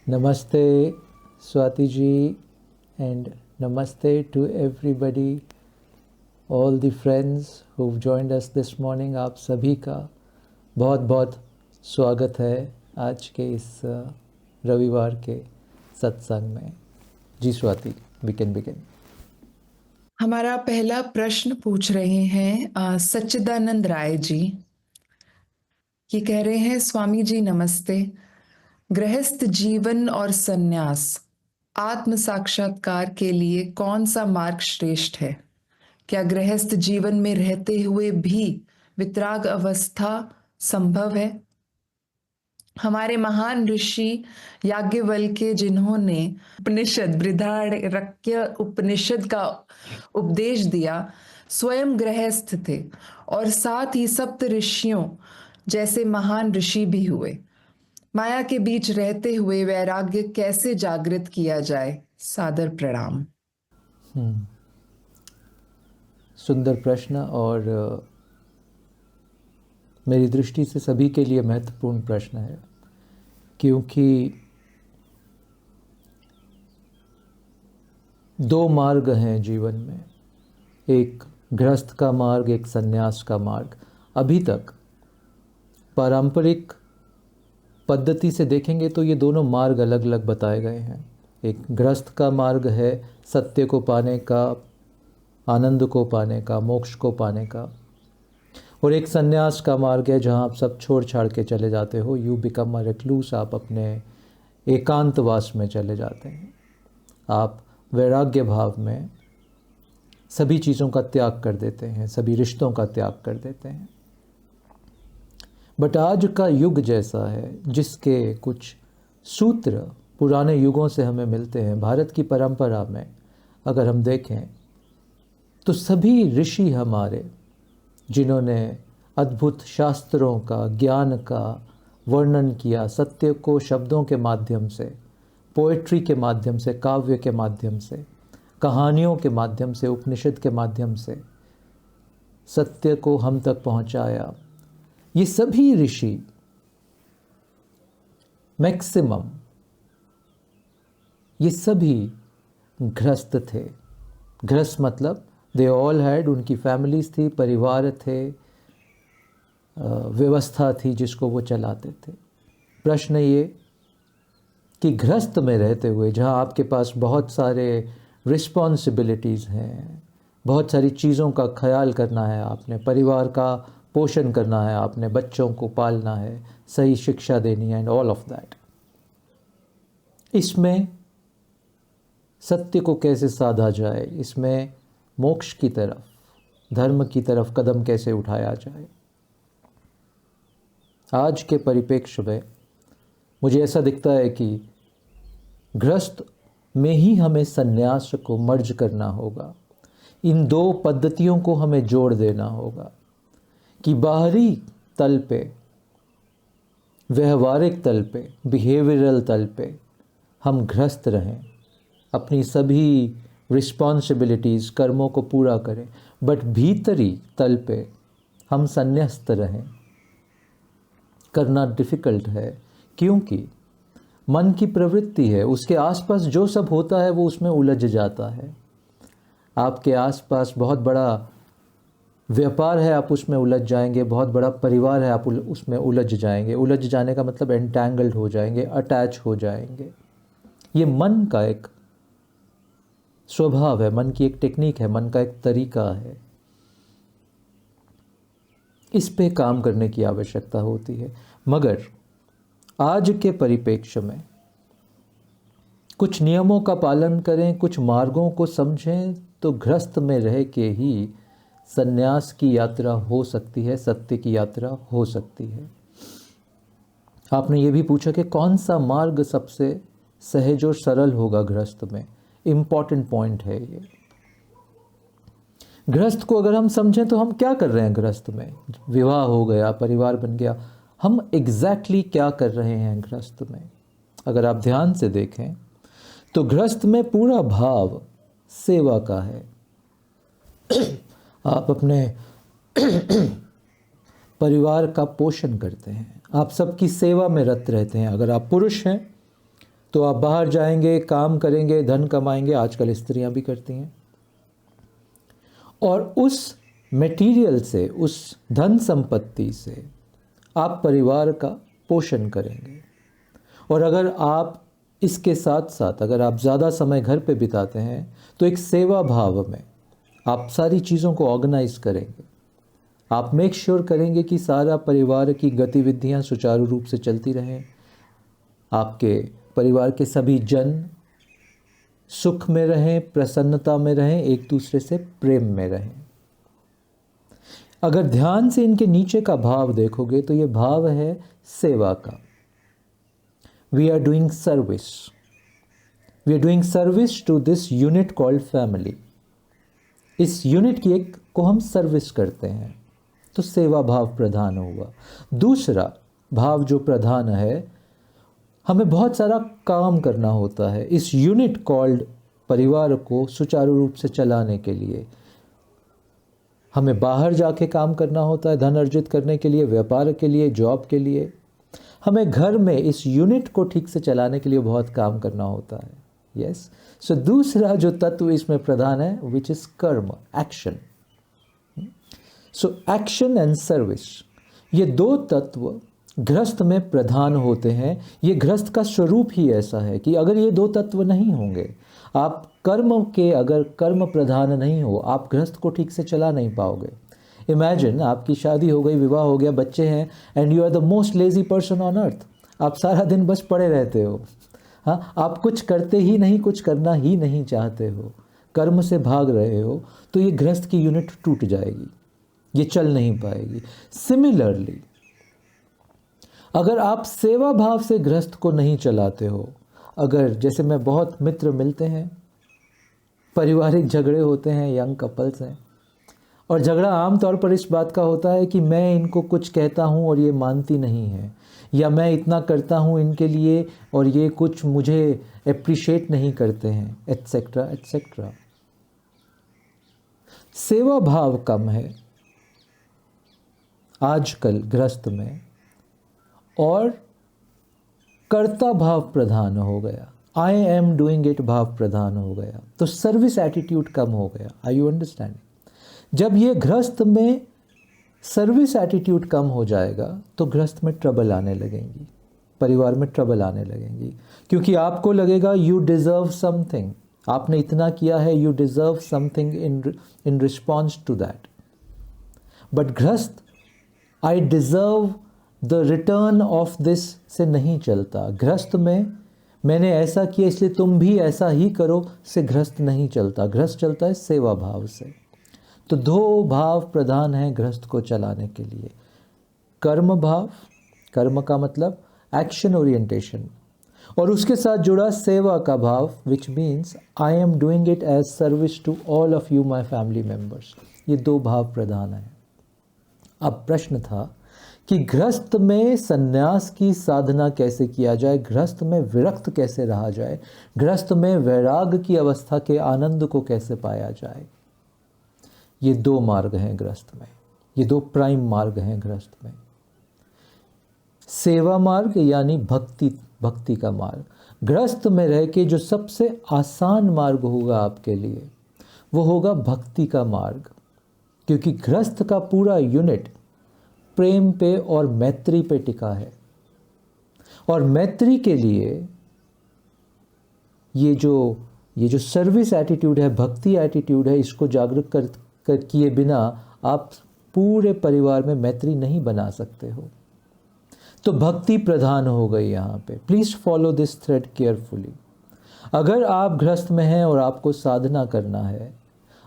Namaste, Swati ji, and namaste to everybody, all the friends who've joined us this morning. आप सभी का बहुत बहुत स्वागत है आज के इस रविवार के सत्संग में। जी स्वाति, we can begin. हमारा पहला प्रश्न पूछ रहे हैं सच्चिदानंद राय जी। ये कह रहे हैं, स्वामी जी नमस्ते। गृहस्थ जीवन और सन्यास आत्म साक्षात्कार के लिए कौन सा मार्ग श्रेष्ठ है? क्या गृहस्थ जीवन में रहते हुए भी वितराग अवस्था संभव है? हमारे महान ऋषि याज्ञवल्क्य, जिन्होंने उपनिषद बृहदारण्यक उपनिषद का उपदेश दिया, स्वयं गृहस्थ थे और साथ ही सप्त ऋषियों जैसे महान ऋषि भी हुए। माया के बीच रहते हुए वैराग्य कैसे जागृत किया जाए? सादर प्रणाम। सुंदर प्रश्न और मेरी दृष्टि से सभी के लिए महत्वपूर्ण प्रश्न है, क्योंकि दो मार्ग हैं जीवन में, एक गृहस्थ का मार्ग, एक सन्यास का मार्ग। अभी तक पारंपरिक पद्धति से देखेंगे तो ये दोनों मार्ग अलग अलग बताए गए हैं। एक गृहस्थ का मार्ग है सत्य को पाने का, आनंद को पाने का, मोक्ष को पाने का, और एक सन्यास का मार्ग है जहाँ आप सब छोड़ छाड़ के चले जाते हो। यू बिकम अ रिक्लूस, आप अपने एकांतवास में चले जाते हैं। आप वैराग्य भाव में सभी चीज़ों का त्याग कर देते हैं, सभी रिश्तों का त्याग कर देते हैं। बट आज का युग जैसा है जिसके कुछ सूत्र पुराने युगों से हमें मिलते हैं। भारत की परंपरा में अगर हम देखें तो सभी ऋषि हमारे, जिन्होंने अद्भुत शास्त्रों का, ज्ञान का वर्णन किया, सत्य को शब्दों के माध्यम से, पोएट्री के माध्यम से, काव्य के माध्यम से, कहानियों के माध्यम से, उपनिषद के माध्यम से सत्य को हम तक पहुंचाया। ये सभी ऋषि मैक्सिमम ये सभी गृहस्थ थे। गृहस्थ मतलब दे ऑल हैड, उनकी फैमिलीज थी, परिवार थे, व्यवस्था थी जिसको वो चलाते थे। प्रश्न ये कि गृहस्थ में रहते हुए जहाँ आपके पास बहुत सारे रिस्पॉन्सिबिलिटीज़ हैं, बहुत सारी चीज़ों का ख्याल करना है, आपने परिवार का पोषण करना है, आपने बच्चों को पालना है, सही शिक्षा देनी है, एंड ऑल ऑफ दैट, इसमें सत्य को कैसे साधा जाए, इसमें मोक्ष की तरफ, धर्म की तरफ कदम कैसे उठाया जाए। आज के परिप्रेक्ष्य में मुझे ऐसा दिखता है कि गृहस्थ में ही हमें सन्यास को मर्ज करना होगा। इन दो पद्धतियों को हमें जोड़ देना होगा कि बाहरी तल पे, व्यवहारिक तल पे, बिहेवियरल तल पे हम गृहस्थ रहें, अपनी सभी रिस्पॉन्सिबिलिटीज़, कर्मों को पूरा करें, बट भीतरी तल पे हम संन्यस्त रहें। करना डिफ़िकल्ट है, क्योंकि मन की प्रवृत्ति है, उसके आसपास जो सब होता है वो उसमें उलझ जाता है। आपके आसपास बहुत बड़ा व्यापार है, आप उसमें उलझ जाएंगे, बहुत बड़ा परिवार है, आप उसमें उलझ जाएंगे। उलझ जाने का मतलब एंटैंगल्ड हो जाएंगे, अटैच हो जाएंगे। ये मन का एक स्वभाव है, मन की एक टेक्निक है, मन का एक तरीका है। इस पे काम करने की आवश्यकता होती है। मगर आज के परिप्रेक्ष्य में कुछ नियमों का पालन करें, कुछ मार्गों को समझें, तो गृहस्थ में रह के ही सन्यास की यात्रा हो सकती है, सत्य की यात्रा हो सकती है। आपने ये भी पूछा कि कौन सा मार्ग सबसे सहज और सरल होगा गृहस्थ में। इम्पॉर्टेंट पॉइंट है ये। गृहस्थ को अगर हम समझें तो हम क्या कर रहे हैं गृहस्थ में। विवाह हो गया, परिवार बन गया, हम एग्जैक्टली क्या कर रहे हैं गृहस्थ में। अगर आप ध्यान से देखें तो गृहस्थ में पूरा भाव सेवा का है। आप अपने परिवार का पोषण करते हैं, आप सबकी सेवा में रत रहते हैं। अगर आप पुरुष हैं तो आप बाहर जाएंगे, काम करेंगे, धन कमाएंगे, आजकल स्त्रियां भी करती हैं, और उस मटेरियल से, उस धन संपत्ति से आप परिवार का पोषण करेंगे। और अगर आप इसके साथ साथ अगर आप ज़्यादा समय घर पे बिताते हैं तो एक सेवा भाव में आप सारी चीज़ों को ऑर्गेनाइज करेंगे। आप मेक श्योर करेंगे कि सारा परिवार की गतिविधियां सुचारू रूप से चलती रहें, आपके परिवार के सभी जन सुख में रहें, प्रसन्नता में रहें, एक दूसरे से प्रेम में रहें। अगर ध्यान से इनके नीचे का भाव देखोगे तो ये भाव है सेवा का। We are doing service, we are doing service to this unit called family. इस यूनिट की एक को हम सर्विस करते हैं, तो सेवा भाव प्रधान हुआ। दूसरा भाव जो प्रधान है, हमें बहुत सारा काम करना होता है इस यूनिट कॉल्ड परिवार को सुचारू रूप से चलाने के लिए। हमें बाहर जाके काम करना होता है धन अर्जित करने के लिए, व्यापार के लिए, जॉब के लिए। हमें घर में इस यूनिट को ठीक से चलाने के लिए बहुत काम करना होता है। यस, सो दूसरा जो तत्व इसमें प्रधान है, विच इज कर्म, action. So action and service, ये दो तत्व गृहस्थ में प्रधान होते हैं। ये गृहस्थ का स्वरूप ही ऐसा है कि अगर ये दो तत्व नहीं होंगे, आप कर्म के अगर कर्म प्रधान नहीं हो, आप गृहस्थ को ठीक से चला नहीं पाओगे। इमेजिन आपकी शादी हो गई, विवाह हो गया, बच्चे हैं, and you are the most lazy person on earth. आप सारा दिन बस पड़े रहते हो, हाँ, आप कुछ करते ही नहीं, कुछ करना ही नहीं चाहते हो, कर्म से भाग रहे हो, तो ये गृहस्थ की यूनिट टूट जाएगी, ये चल नहीं पाएगी। सिमिलरली अगर आप सेवा भाव से गृहस्थ को नहीं चलाते हो, अगर जैसे मैं बहुत मित्र मिलते हैं, पारिवारिक झगड़े होते हैं, यंग कपल्स हैं, और झगड़ा आमतौर पर इस बात का होता है कि मैं इनको कुछ कहता हूँ और ये मानती नहीं है, या मैं इतना करता हूँ इनके लिए और ये कुछ मुझे एप्रिशिएट नहीं करते हैं, एटसेट्रा एटसेट्रा। सेवा भाव कम है आजकल गृहस्थ में, और कर्ता भाव प्रधान हो गया, आई एम डूइंग इट भाव प्रधान हो गया, तो सर्विस एटीट्यूड कम हो गया। Are you understanding? जब ये गृहस्थ में सर्विस एटीट्यूड कम हो जाएगा तो गृहस्थ में ट्रबल आने लगेंगी, परिवार में ट्रबल आने लगेंगी, क्योंकि आपको लगेगा यू डिज़र्व समथिंग, आपने इतना किया है, you deserve something in response to that. But गृहस्थ I deserve the return of this से नहीं चलता। गृहस्थ में मैंने ऐसा किया इसलिए तुम भी ऐसा ही करो से गृहस्थ नहीं चलता। गृहस्थ चलता है सेवा भाव से। तो दो भाव प्रधान हैं गृहस्थ को चलाने के लिए, कर्म भाव, कर्म का मतलब एक्शन ओरिएंटेशन, और उसके साथ जुड़ा सेवा का भाव, which means I am doing it as service to all of you my family members. ये दो भाव प्रधान हैं। अब प्रश्न था कि गृहस्थ में संन्यास की साधना कैसे किया जाए, गृहस्थ में विरक्त कैसे रहा जाए, गृहस्थ में वैराग की अवस्था के आनंद को कैसे पाया जाए। ये दो मार्ग हैं गृहस्थ में, ये दो प्राइम मार्ग हैं गृहस्थ में। सेवा मार्ग यानी भक्ति का मार्ग। गृहस्थ में रह के जो सबसे आसान मार्ग होगा आपके लिए वो होगा भक्ति का मार्ग, क्योंकि गृहस्थ का पूरा यूनिट प्रेम पे और मैत्री पे टिका है। और मैत्री के लिए ये जो सर्विस एटीट्यूड है, भक्ति एटीट्यूड है, इसको जागरूक कर किए बिना आप पूरे परिवार में मैत्री नहीं बना सकते हो। तो भक्ति प्रधान हो गई यहाँ पे। Please follow this thread carefully. अगर आप गृहस्थ में हैं और आपको साधना करना है,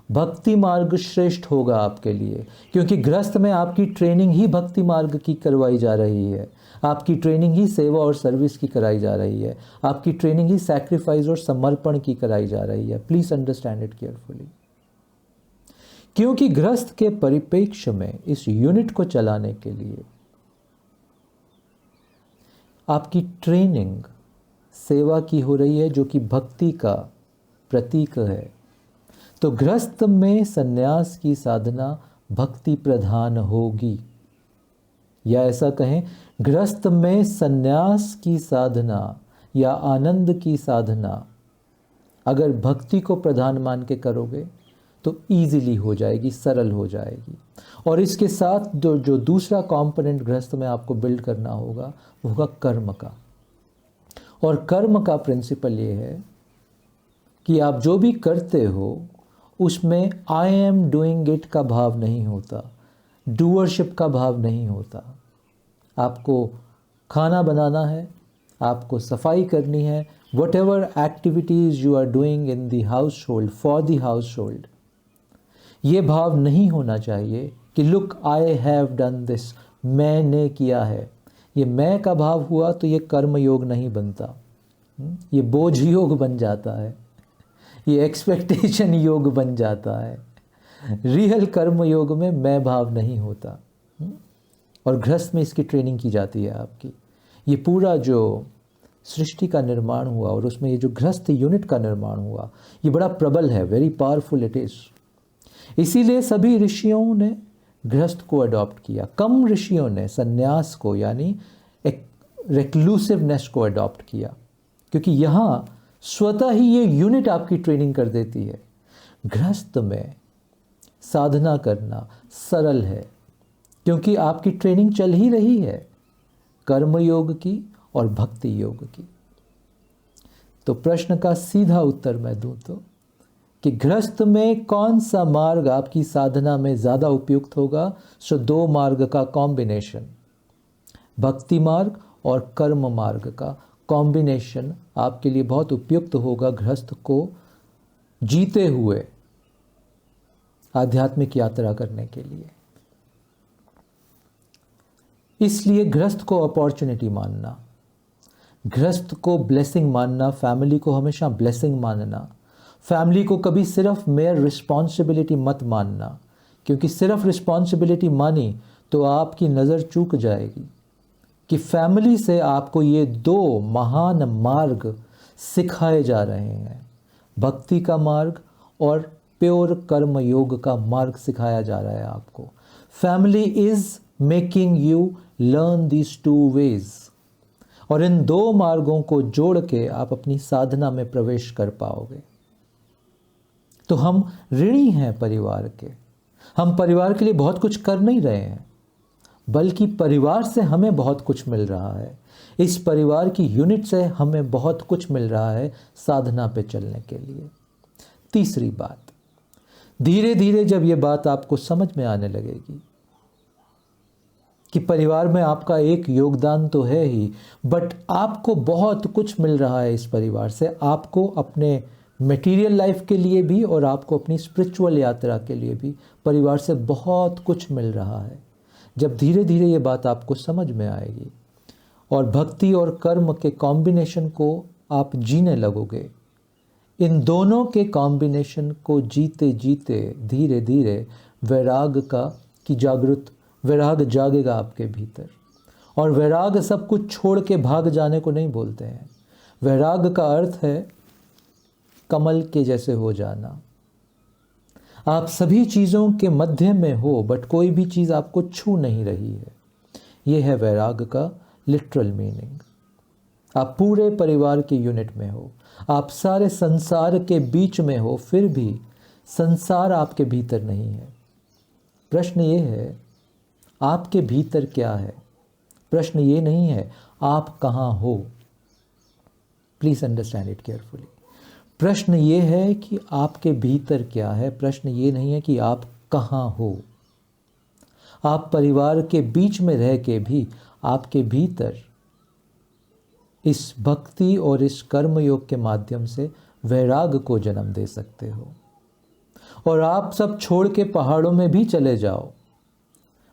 भक्ति मार्ग श्रेष्ठ होगा आपके लिए, क्योंकि गृहस्थ में आपकी ट्रेनिंग ही भक्ति मार्ग की करवाई जा रही है, आपकी ट्रेनिंग ही सेवा और सर्विस की कराई जा रही है, आपकी ट्रेनिंग ही सैक्रिफाइस और समर्पण की कराई जा रही है। Please understand it carefully. क्योंकि गृहस्थ के परिप्रेक्ष्य में इस यूनिट को चलाने के लिए आपकी ट्रेनिंग सेवा की हो रही है, जो कि भक्ति का प्रतीक है। तो गृहस्थ में संन्यास की साधना भक्ति प्रधान होगी, या ऐसा कहें गृहस्थ में संन्यास की साधना या आनंद की साधना अगर भक्ति को प्रधान मान के करोगे तो ईजिली हो जाएगी, सरल हो जाएगी। और इसके साथ जो दूसरा कंपोनेंट गृहस्थ में आपको बिल्ड करना होगा वो होगा कर्म का। और कर्म का प्रिंसिपल ये है कि आप जो भी करते हो उसमें आई एम डूइंग इट का भाव नहीं होता, डूअरशिप का भाव नहीं होता। आपको खाना बनाना है, आपको सफाई करनी है, whatever activities you are doing in the household for the household, ये भाव नहीं होना चाहिए कि look I have done this, मैंने किया है। ये मैं का भाव हुआ तो ये कर्म योग नहीं बनता, ये बोझ योग बन जाता है, ये एक्सपेक्टेशन योग बन जाता है। रियल कर्म योग में मैं भाव नहीं होता। और गृहस्थ में इसकी ट्रेनिंग की जाती है आपकी। ये पूरा जो सृष्टि का निर्माण हुआ और उसमें ये जो गृहस्थ यूनिट का निर्माण हुआ ये बड़ा प्रबल है, वेरी पावरफुल इट इज़। इसीलिए सभी ऋषियों ने गृहस्थ को अडॉप्ट किया, कम ऋषियों ने सन्यास को यानी एक रेक्लूसिवनेस को अडॉप्ट किया, क्योंकि यहाँ स्वतः ही ये यूनिट आपकी ट्रेनिंग कर देती है। गृहस्थ में साधना करना सरल है क्योंकि आपकी ट्रेनिंग चल ही रही है कर्म योग की और भक्ति योग की। तो प्रश्न का सीधा उत्तर मैं दूं तो कि गृहस्थ में कौन सा मार्ग आपकी साधना में ज़्यादा उपयुक्त होगा? सो दो मार्ग का कॉम्बिनेशन, भक्ति मार्ग और कर्म मार्ग का कॉम्बिनेशन आपके लिए बहुत उपयुक्त होगा गृहस्थ को जीते हुए आध्यात्मिक यात्रा करने के लिए। इसलिए गृहस्थ को अपॉर्चुनिटी मानना, गृहस्थ को ब्लेसिंग मानना, फैमिली को हमेशा ब्लेसिंग मानना, फैमिली को कभी सिर्फ मेयर रिस्पॉन्सिबिलिटी मत मानना, क्योंकि सिर्फ रिस्पॉन्सिबिलिटी मानी तो आपकी नज़र चूक जाएगी कि फैमिली से आपको ये दो महान मार्ग सिखाए जा रहे हैं, भक्ति का मार्ग और प्योर कर्म योग का मार्ग सिखाया जा रहा है आपको। Family is making you learn these two ways, और इन दो मार्गों को जोड़ के आप अपनी साधना में प्रवेश कर पाओगे। तो हम ऋणी हैं परिवार के, हम परिवार के लिए बहुत कुछ कर नहीं रहे हैं, बल्कि परिवार से हमें बहुत कुछ मिल रहा है। इस परिवार की यूनिट से हमें बहुत कुछ मिल रहा है साधना पे चलने के लिए। तीसरी बात, धीरे धीरे जब ये बात आपको समझ में आने लगेगी कि परिवार में आपका एक योगदान तो है ही, बट आपको बहुत कुछ मिल रहा है इस परिवार से, आपको अपने मटेरियल लाइफ के लिए भी और आपको अपनी स्पिरिचुअल यात्रा के लिए भी परिवार से बहुत कुछ मिल रहा है। जब धीरे धीरे ये बात आपको समझ में आएगी और भक्ति और कर्म के कॉम्बिनेशन को आप जीने लगोगे, इन दोनों के कॉम्बिनेशन को जीते जीते धीरे धीरे वैराग जागेगा आपके भीतर। और वैराग सब कुछ छोड़ के भाग जाने को नहीं बोलते हैं। वैराग का अर्थ है कमल के जैसे हो जाना। आप सभी चीज़ों के मध्य में हो बट कोई भी चीज़ आपको छू नहीं रही है। ये है वैराग का लिटरल मीनिंग। आप पूरे परिवार के यूनिट में हो, आप सारे संसार के बीच में हो, फिर भी संसार आपके भीतर नहीं है। प्रश्न ये है आपके भीतर क्या है, प्रश्न ये नहीं है आप कहाँ हो। Please understand it carefully. प्रश्न ये है कि आपके भीतर क्या है, प्रश्न ये नहीं है कि आप कहाँ हो। आप परिवार के बीच में रह के भी आपके भीतर इस भक्ति और इस कर्म योग के माध्यम से वैराग को जन्म दे सकते हो। और आप सब छोड़ के पहाड़ों में भी चले जाओ,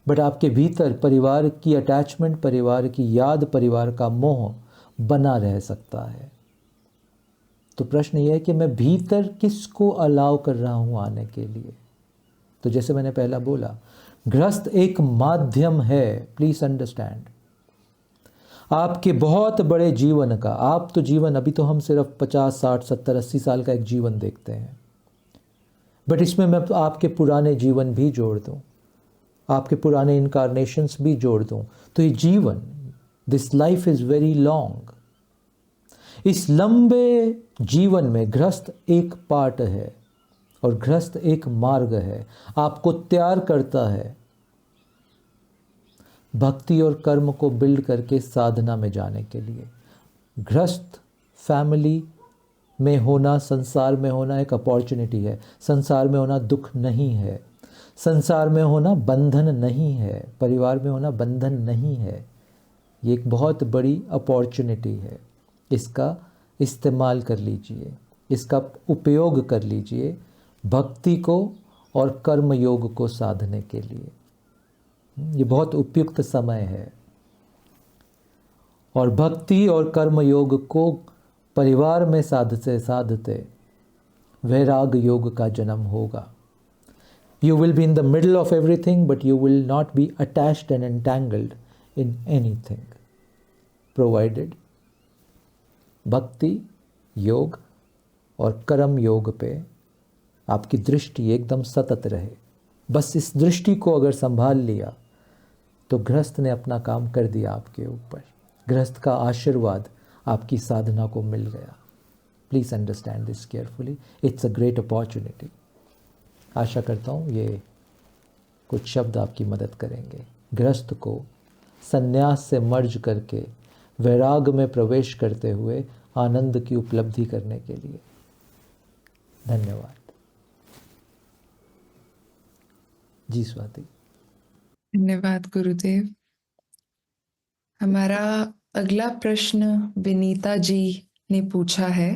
बट आपके भीतर परिवार की अटैचमेंट, परिवार की याद, परिवार का मोह बना रह सकता है। तो प्रश्न यह है कि मैं भीतर किसको अलाउ कर रहा हूँ आने के लिए। तो जैसे मैंने पहला बोला, गृहस्थ एक माध्यम है। प्लीज अंडरस्टैंड, आपके बहुत बड़े जीवन का, आप तो जीवन, अभी तो हम सिर्फ 50, 60, 70, 80 साल का एक जीवन देखते हैं, बट इसमें मैं आपके पुराने जीवन भी जोड़ दूं, आपके पुराने इनकारनेशंस भी जोड़ दूं, तो ये जीवन, this life is very long. इस लंबे जीवन में गृहस्थ एक पार्ट है और गृहस्थ एक मार्ग है, आपको तैयार करता है भक्ति और कर्म को बिल्ड करके साधना में जाने के लिए। गृहस्थ फैमिली में होना, संसार में होना एक अपॉर्चुनिटी है। संसार में होना दुख नहीं है, संसार में होना बंधन नहीं है, परिवार में होना बंधन नहीं है। ये एक बहुत बड़ी अपॉर्चुनिटी है, इसका इस्तेमाल कर लीजिए, इसका उपयोग कर लीजिए भक्ति को और कर्म योग को साधने के लिए। ये बहुत उपयुक्त समय है और भक्ति और कर्म योग को परिवार में साधते साधते वैराग योग का जन्म होगा। You will be in the middle of everything, but you will not be attached and entangled in anything, provided भक्ति योग और कर्म योग पे आपकी दृष्टि एकदम सतत रहे। बस इस दृष्टि को अगर संभाल लिया तो गृहस्थ ने अपना काम कर दिया आपके ऊपर। गृहस्थ का आशीर्वाद आपकी साधना को मिल गया। Please understand this carefully, it's a great opportunity. आशा करता हूँ ये कुछ शब्द आपकी मदद करेंगे गृहस्थ को संन्यास से मर्ज करके वैराग में प्रवेश करते हुए आनंद की उपलब्धि करने के लिए। धन्यवाद। जी स्वाति। धन्यवाद गुरुदेव। हमारा अगला प्रश्न विनीता जी ने पूछा है।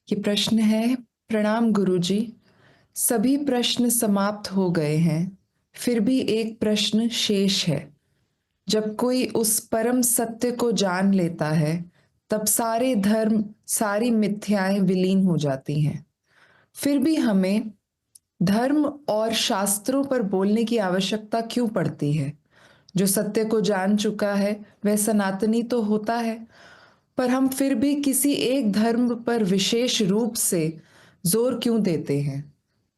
ये प्रश्न है, प्रणाम गुरुजी, सभी प्रश्न समाप्त हो गए हैं, फिर भी एक प्रश्न शेष है। जब कोई उस परम सत्य को जान लेता है तब सारे धर्म, सारी मिथ्याएं विलीन हो जाती हैं। फिर भी हमें धर्म और शास्त्रों पर बोलने की आवश्यकता क्यों पड़ती है? जो सत्य को जान चुका है वह सनातनी तो होता है, पर हम फिर भी किसी एक धर्म पर विशेष रूप से जोर क्यों देते हैं?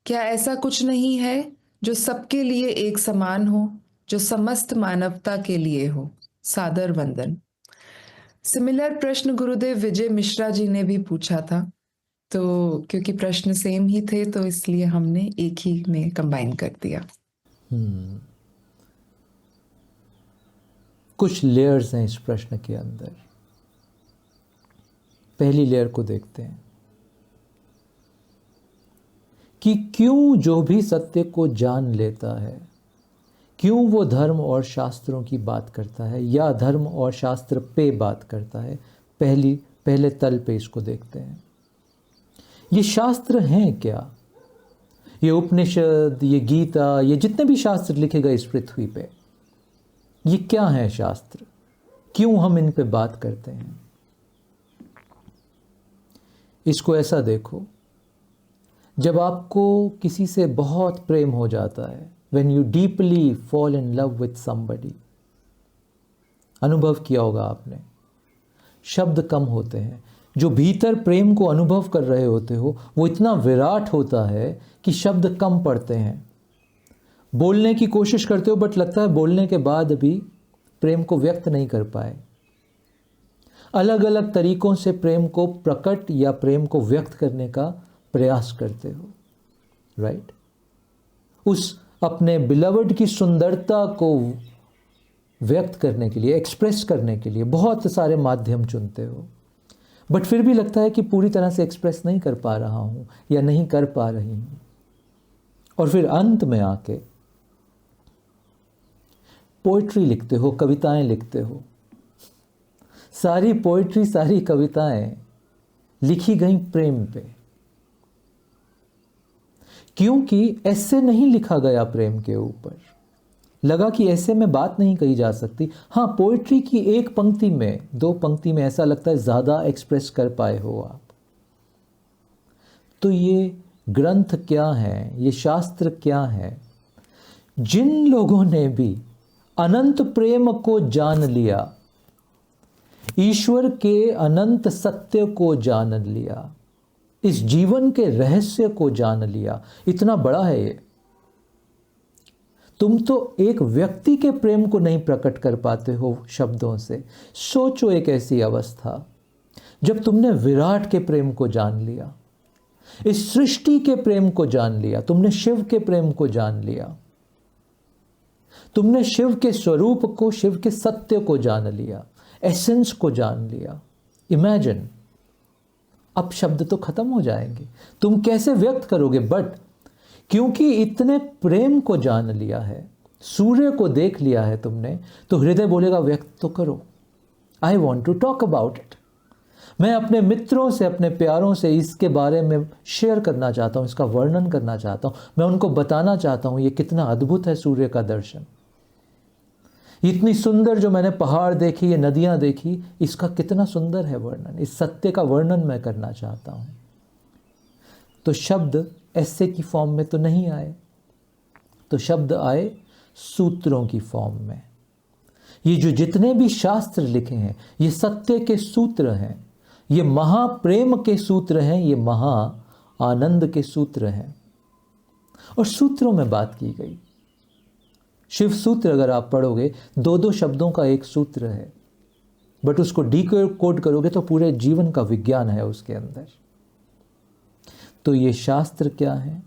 क्या ऐसा कुछ नहीं है जो सबके लिए एक समान हो, जो समस्त मानवता के लिए हो? सादर वंदन। सिमिलर प्रश्न गुरुदेव विजय मिश्रा जी ने भी पूछा था, तो क्योंकि प्रश्न सेम ही थे तो इसलिए हमने एक ही में कंबाइन कर दिया। कुछ लेयर्स हैं इस प्रश्न के अंदर। पहली लेयर को देखते हैं कि क्यों जो भी सत्य को जान लेता है, क्यों वो धर्म और शास्त्रों की बात करता है या धर्म और शास्त्र पे बात करता है। पहले तल पे इसको देखते हैं। ये शास्त्र हैं क्या? ये उपनिषद, ये गीता, ये जितने भी शास्त्र लिखे गए इस पृथ्वी पे, ये क्या है शास्त्र? क्यों हम इन पे बात करते हैं? इसको ऐसा देखो, जब आपको किसी से बहुत प्रेम हो जाता है, when you deeply fall in love with somebody, अनुभव किया होगा आपने, शब्द कम होते हैं। जो भीतर प्रेम को अनुभव कर रहे होते हो वो इतना विराट होता है कि शब्द कम पड़ते हैं। बोलने की कोशिश करते हो बट लगता है बोलने के बाद भी प्रेम को व्यक्त नहीं कर पाए। अलग अलग तरीकों से प्रेम को प्रकट या प्रेम को व्यक्त करने का प्रयास करते हो, राइट? उस अपने बिलवड की सुंदरता को व्यक्त करने के लिए, एक्सप्रेस करने के लिए बहुत सारे माध्यम चुनते हो, बट फिर भी लगता है कि पूरी तरह से एक्सप्रेस नहीं कर पा रहा हूँ या नहीं कर पा रही हूँ। और फिर अंत में आके पोइट्री लिखते हो, कविताएं लिखते हो। सारी पोइट्री, सारी कविताएं लिखी गई प्रेम पे, क्योंकि ऐसे नहीं लिखा गया प्रेम के ऊपर। लगा कि ऐसे में बात नहीं कही जा सकती। हाँ, पोइट्री की एक पंक्ति में, दो पंक्ति में ऐसा लगता है ज़्यादा एक्सप्रेस कर पाए हो आप। तो ये ग्रंथ क्या है, ये शास्त्र क्या है? जिन लोगों ने भी अनंत प्रेम को जान लिया, ईश्वर के अनंत सत्य को जान लिया, इस जीवन के रहस्य को जान लिया, इतना बड़ा है ये। तुम तो एक व्यक्ति के प्रेम को नहीं प्रकट कर पाते हो शब्दों से। सोचो एक ऐसी अवस्था जब तुमने विराट के प्रेम को जान लिया, इस सृष्टि के प्रेम को जान लिया, तुमने शिव के प्रेम को जान लिया, तुमने शिव के स्वरूप को, शिव के सत्य को जान लिया, एसेंस को जान लिया। इमेजिन, अब शब्द तो खत्म हो जाएंगे, तुम कैसे व्यक्त करोगे? बट क्योंकि इतने प्रेम को जान लिया है, सूर्य को देख लिया है तुमने, तो हृदय बोलेगा व्यक्त तो करो। I want to talk about it. मैं अपने मित्रों से, अपने प्यारों से इसके बारे में शेयर करना चाहता हूँ, इसका वर्णन करना चाहता हूँ। मैं उनको बताना चाहता हूँ ये कितना अद्भुत है सूर्य का दर्शन, इतनी सुंदर जो मैंने पहाड़ देखी, ये नदियाँ देखी, इसका कितना सुंदर है वर्णन। इस सत्य का वर्णन मैं करना चाहता हूँ। तो शब्द ऐसे की फॉर्म में तो नहीं आए, तो शब्द आए सूत्रों की फॉर्म में। ये जो जितने भी शास्त्र लिखे हैं, ये सत्य के सूत्र हैं, ये महाप्रेम के सूत्र हैं, ये महा आनंद के सूत्र हैं। और सूत्रों में बात की गई। शिव सूत्र अगर आप पढ़ोगे, दो दो शब्दों का एक सूत्र है, बट उसको डीकोड करोगे तो पूरे जीवन का विज्ञान है उसके अंदर। तो ये शास्त्र क्या है?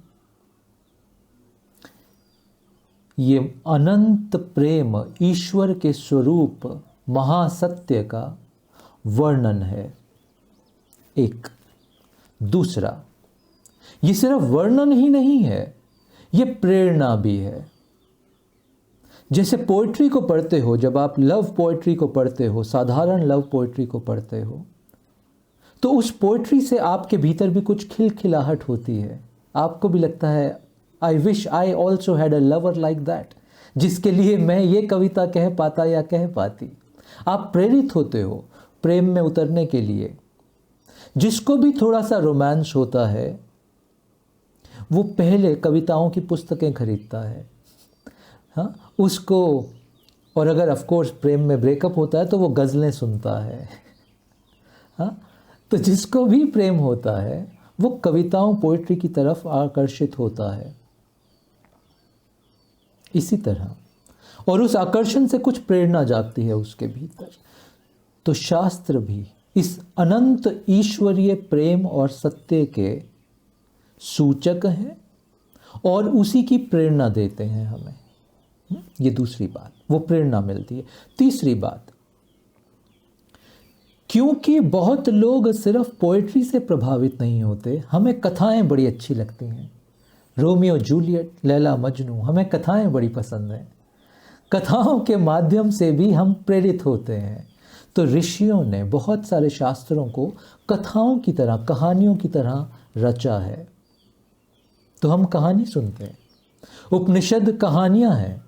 ये अनंत प्रेम, ईश्वर के स्वरूप, महासत्य का वर्णन है एक। दूसरा, ये सिर्फ वर्णन ही नहीं है, ये प्रेरणा भी है। जैसे पोइट्री को पढ़ते हो, जब आप लव पोइट्री को पढ़ते हो, साधारण लव पोइट्री को पढ़ते हो, तो उस पोइट्री से आपके भीतर भी कुछ खिलखिलाहट होती है। आपको भी लगता है I wish I also had a lover like that, जिसके लिए मैं ये कविता कह पाता या कह पाती। आप प्रेरित होते हो प्रेम में उतरने के लिए। जिसको भी थोड़ा सा रोमांस होता है, वो पहले कविताओं की पुस्तकें खरीदता है, हाँ उसको। और अगर ऑफ कोर्स प्रेम में ब्रेकअप होता है तो वो गज़लें सुनता है, हाँ। तो जिसको भी प्रेम होता है वो कविताओं, पोइट्री की तरफ आकर्षित होता है। इसी तरह, और उस आकर्षण से कुछ प्रेरणा जागती है उसके भीतर। तो शास्त्र भी इस अनंत ईश्वरीय प्रेम और सत्य के सूचक हैं और उसी की प्रेरणा देते हैं हमें। ये दूसरी बात, वो प्रेरणा मिलती है। तीसरी बात, क्योंकि बहुत लोग सिर्फ पोएट्री से प्रभावित नहीं होते, हमें कथाएं बड़ी अच्छी लगती हैं। रोमियो जूलियट, लैला मजनू, हमें कथाएं बड़ी पसंद हैं। कथाओं के माध्यम से भी हम प्रेरित होते हैं। तो ऋषियों ने बहुत सारे शास्त्रों को कथाओं की तरह, कहानियों की तरह रचा है। तो हम कहानी सुनते हैं। उपनिषद कहानियां हैं,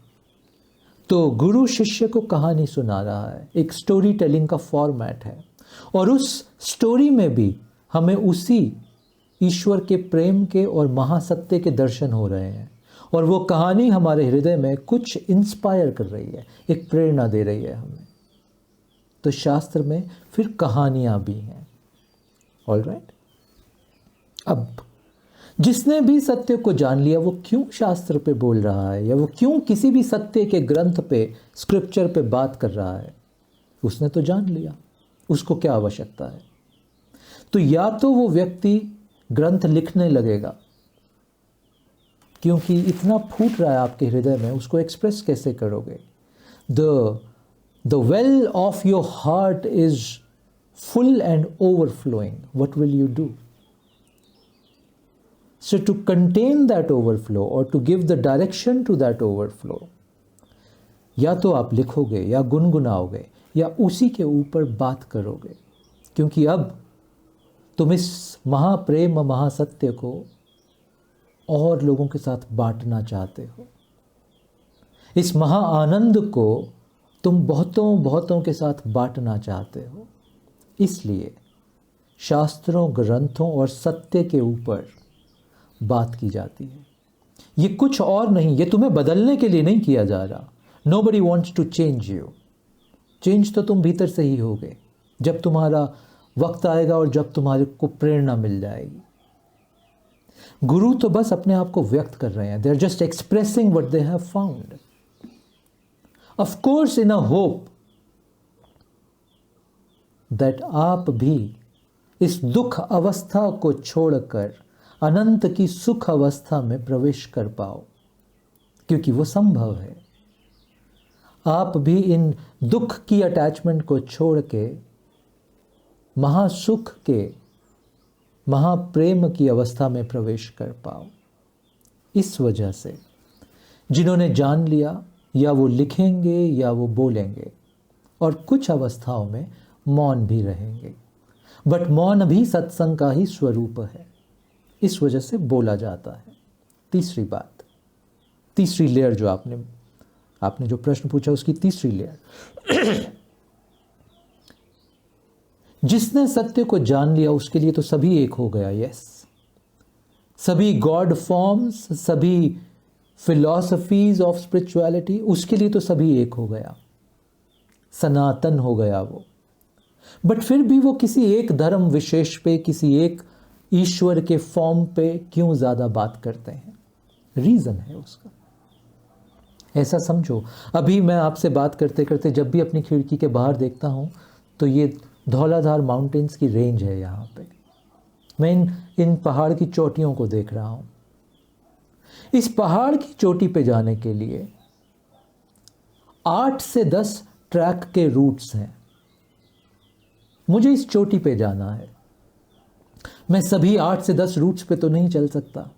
तो गुरु शिष्य को कहानी सुना रहा है, एक स्टोरी टेलिंग का फॉर्मेट है। और उस स्टोरी में भी हमें उसी ईश्वर के प्रेम के और महासत्य के दर्शन हो रहे हैं। और वो कहानी हमारे हृदय में कुछ इंस्पायर कर रही है, एक प्रेरणा दे रही है हमें। तो शास्त्र में फिर कहानियां भी हैं। ऑलराइट, अब जिसने भी सत्य को जान लिया, वो क्यों शास्त्र पे बोल रहा है, या वो क्यों किसी भी सत्य के ग्रंथ पे, स्क्रिप्चर पे बात कर रहा है? उसने तो जान लिया, उसको क्या आवश्यकता है? तो या तो वो व्यक्ति ग्रंथ लिखने लगेगा, क्योंकि इतना फूट रहा है आपके हृदय में, उसको एक्सप्रेस कैसे करोगे? The well of your heart is full and overflowing, what will you do? So to contain that overflow or to give the direction to that overflow, या तो आप लिखोगे या गुनगुनाओगे या उसी के ऊपर बात करोगे, क्योंकि अब तुम इस महाप्रेम महासत्य को और लोगों के साथ बांटना चाहते हो। इस महा आनंद को तुम बहुतों के साथ बांटना चाहते हो। इसलिए शास्त्रों, ग्रंथों और सत्य के ऊपर बात की जाती है। ये कुछ और नहीं, ये तुम्हें बदलने के लिए नहीं किया जा रहा। Nobody wants to change you। Change तो तुम भीतर से ही होगे, जब तुम्हारा वक्त आएगा और जब तुम्हारे को प्रेरणा मिल जाएगी। गुरु तो बस अपने आप को व्यक्त कर रहे हैं, they are just expressing what they have found, of course in a hope that आप भी इस दुख अवस्था को छोड़कर अनंत की सुख अवस्था में प्रवेश कर पाओ, क्योंकि वो संभव है। आप भी इन दुख की अटैचमेंट को छोड़ के महासुख के, महाप्रेम की अवस्था में प्रवेश कर पाओ। इस वजह से जिन्होंने जान लिया, या वो लिखेंगे या वो बोलेंगे, और कुछ अवस्थाओं में मौन भी रहेंगे, बट मौन भी सत्संग का ही स्वरूप है, इस वजह से बोला जाता है। तीसरी बात, तीसरी लेयर जो आपने जो प्रश्न पूछा उसकी तीसरी लेयर, जिसने सत्य को जान लिया उसके लिए तो सभी एक हो गया। यस, सभी गॉड फॉर्म्स, सभी फिलॉसफीज ऑफ स्पिरिचुअलिटी, उसके लिए तो सभी एक हो गया, सनातन हो गया वो। बट फिर भी वो किसी एक धर्म विशेष पे, किसी एक ईश्वर के फॉर्म पे क्यों ज़्यादा बात करते हैं? रीज़न है उसका। ऐसा समझो, अभी मैं आपसे बात करते करते जब भी अपनी खिड़की के बाहर देखता हूँ तो ये धौलाधार माउंटेन्स की रेंज है यहाँ पे। मैं इन पहाड़ की चोटियों को देख रहा हूँ। इस पहाड़ की चोटी पे जाने के लिए 8 से 10 ट्रैक के रूट्स हैं। मुझे इस चोटी पे जाना है, मैं सभी 8 से 10 रूट्स पे तो नहीं चल सकता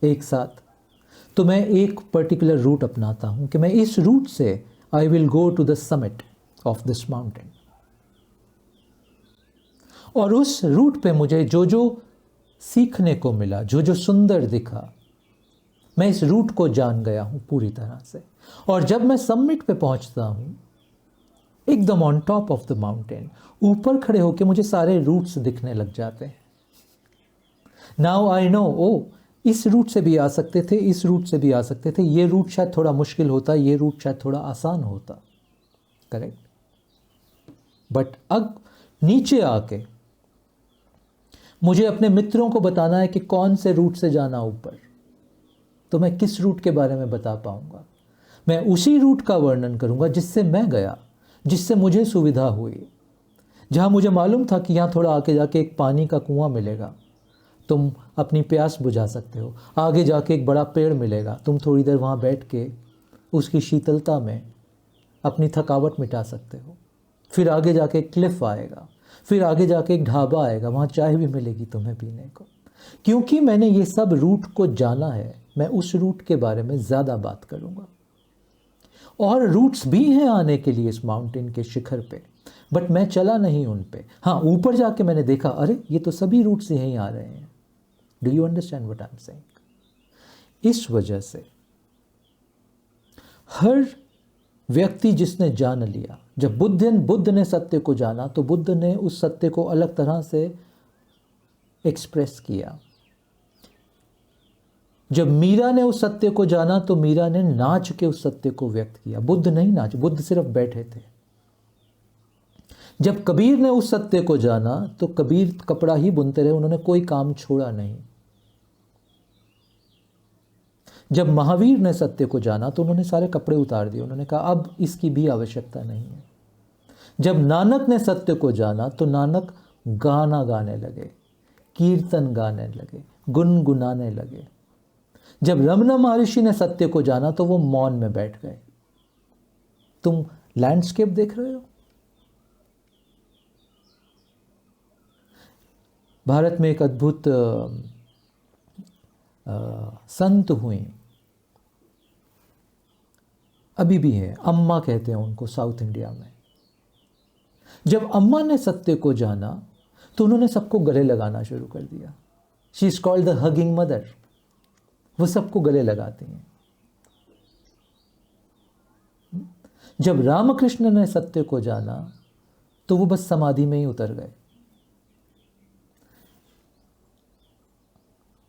एक साथ, तो मैं एक पर्टिकुलर रूट अपनाता हूं कि मैं इस रूट से I will go to the summit of this mountain. और उस रूट पे मुझे जो जो सीखने को मिला, जो जो सुंदर दिखा, मैं इस रूट को जान गया हूं पूरी तरह से। और जब मैं समिट पे पहुंचता हूं, एकदम on top of the mountain, ऊपर खड़े होकर मुझे सारे रूट्स दिखने लग जाते हैं। नाउ आई नो, ओ इस रूट से भी आ सकते थे, इस रूट से भी आ सकते थे, ये रूट शायद थोड़ा मुश्किल होता, ये रूट शायद थोड़ा आसान होता, करेक्ट। बट अब नीचे आके मुझे अपने मित्रों को बताना है कि कौन से रूट से जाना ऊपर, तो मैं किस रूट के बारे में बता पाऊंगा? मैं उसी रूट का वर्णन करूंगा जिससे मैं गया, जिससे मुझे सुविधा हुई, जहां मुझे मालूम था कि यहाँ थोड़ा आगे जाके एक पानी का कुआं मिलेगा, तुम अपनी प्यास बुझा सकते हो। आगे जाके एक बड़ा पेड़ मिलेगा, तुम थोड़ी देर वहाँ बैठ के उसकी शीतलता में अपनी थकावट मिटा सकते हो। फिर आगे जाके एक क्लिफ आएगा, फिर आगे जाके एक ढाबा आएगा, वहाँ चाय भी मिलेगी तुम्हें पीने को। क्योंकि मैंने ये सब रूट को जाना है, मैं उस रूट के बारे में ज़्यादा बात करूँगा। और रूट्स भी हैं आने के लिए इस माउंटेन के शिखर पे, बट मैं चला नहीं उन पे। हाँ, ऊपर जाके मैंने देखा, अरे ये तो सभी रूट्स यहीं आ रहे हैं। Do you understand what I am saying? इस वजह से हर व्यक्ति जिसने जान लिया, जब बुद्ध ने सत्य को जाना तो बुद्ध ने उस सत्य को अलग तरह से एक्सप्रेस किया। जब मीरा ने उस सत्य को जाना तो मीरा ने नाच के उस सत्य को व्यक्त किया। बुद्ध नहीं नाचे, बुद्ध सिर्फ बैठे थे। जब कबीर ने उस सत्य को जाना तो कबीर कपड़ा ही बुनते रहे, उन्होंने कोई काम छोड़ा नहीं। जब महावीर ने सत्य को जाना तो उन्होंने सारे कपड़े उतार दिए, उन्होंने कहा अब इसकी भी आवश्यकता नहीं है। जब नानक ने सत्य को जाना तो नानक गाना गाने लगे, कीर्तन गाने लगे, गुनगुनाने लगे। जब रमना महर्षि ने सत्य को जाना तो वो मौन में बैठ गए। तुम लैंडस्केप देख रहे हो? भारत में एक अद्भुत संत हुई, अभी भी है, अम्मा कहते हैं उनको साउथ इंडिया में। जब अम्मा ने सत्य को जाना तो उन्होंने सबको गले लगाना शुरू कर दिया। She is called the hugging mother. वो सबको गले लगाती हैं। जब रामकृष्ण ने सत्य को जाना तो वो बस समाधि में ही उतर गए।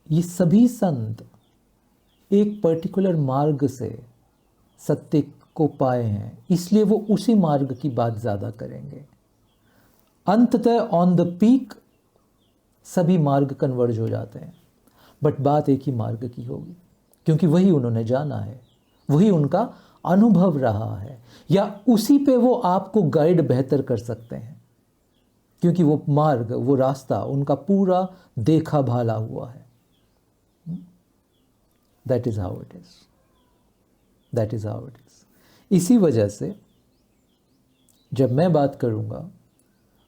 ये सभी संत एक पर्टिकुलर मार्ग से सत्य को पाए हैं, इसलिए वो उसी मार्ग की बात ज़्यादा करेंगे। अंततः ऑन द पीक सभी मार्ग कन्वर्ज हो जाते हैं, बट बात एक ही मार्ग की होगी, क्योंकि वही उन्होंने जाना है, वही उनका अनुभव रहा है, या उसी पे वो आपको गाइड बेहतर कर सकते हैं। क्योंकि वो मार्ग, वो रास्ता उनका पूरा देखा भाला हुआ है। That is how it is, that is how it is. इसी वजह से जब मैं बात करूँगा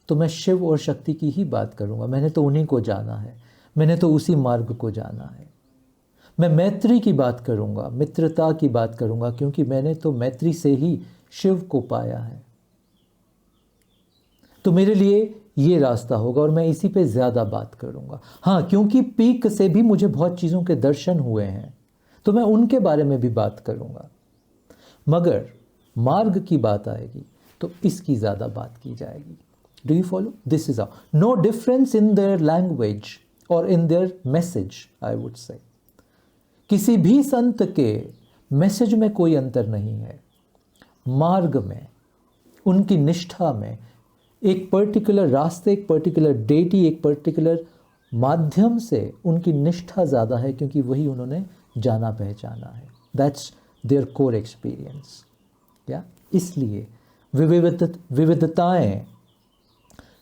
तो मैं शिव और शक्ति की ही बात करूँगा। मैंने तो उन्हीं को जाना है, मैंने तो उसी मार्ग को जाना है। मैं मैत्री की बात करूँगा, मित्रता की बात करूँगा, क्योंकि मैंने तो मैत्री से ही शिव को पाया है। तो मेरे लिए ये रास्ता होगा और मैं इसी पे ज़्यादा बात करूँगा। हाँ, क्योंकि पीक से भी मुझे बहुत चीज़ों के दर्शन हुए हैं, तो मैं उनके बारे में भी बात करूँगा। मगर मार्ग की बात आएगी तो इसकी ज़्यादा बात की जाएगी। Do you follow? This is no difference in their language और in their message, I would say. किसी भी संत के मैसेज में कोई अंतर नहीं है, मार्ग में, उनकी निष्ठा में, एक पर्टिकुलर रास्ते, एक पर्टिकुलर डेटी, एक पर्टिकुलर माध्यम से उनकी निष्ठा ज़्यादा है, क्योंकि वही उन्होंने जाना पहचाना है। That's there core experience. क्या? इसलिए विविधताएं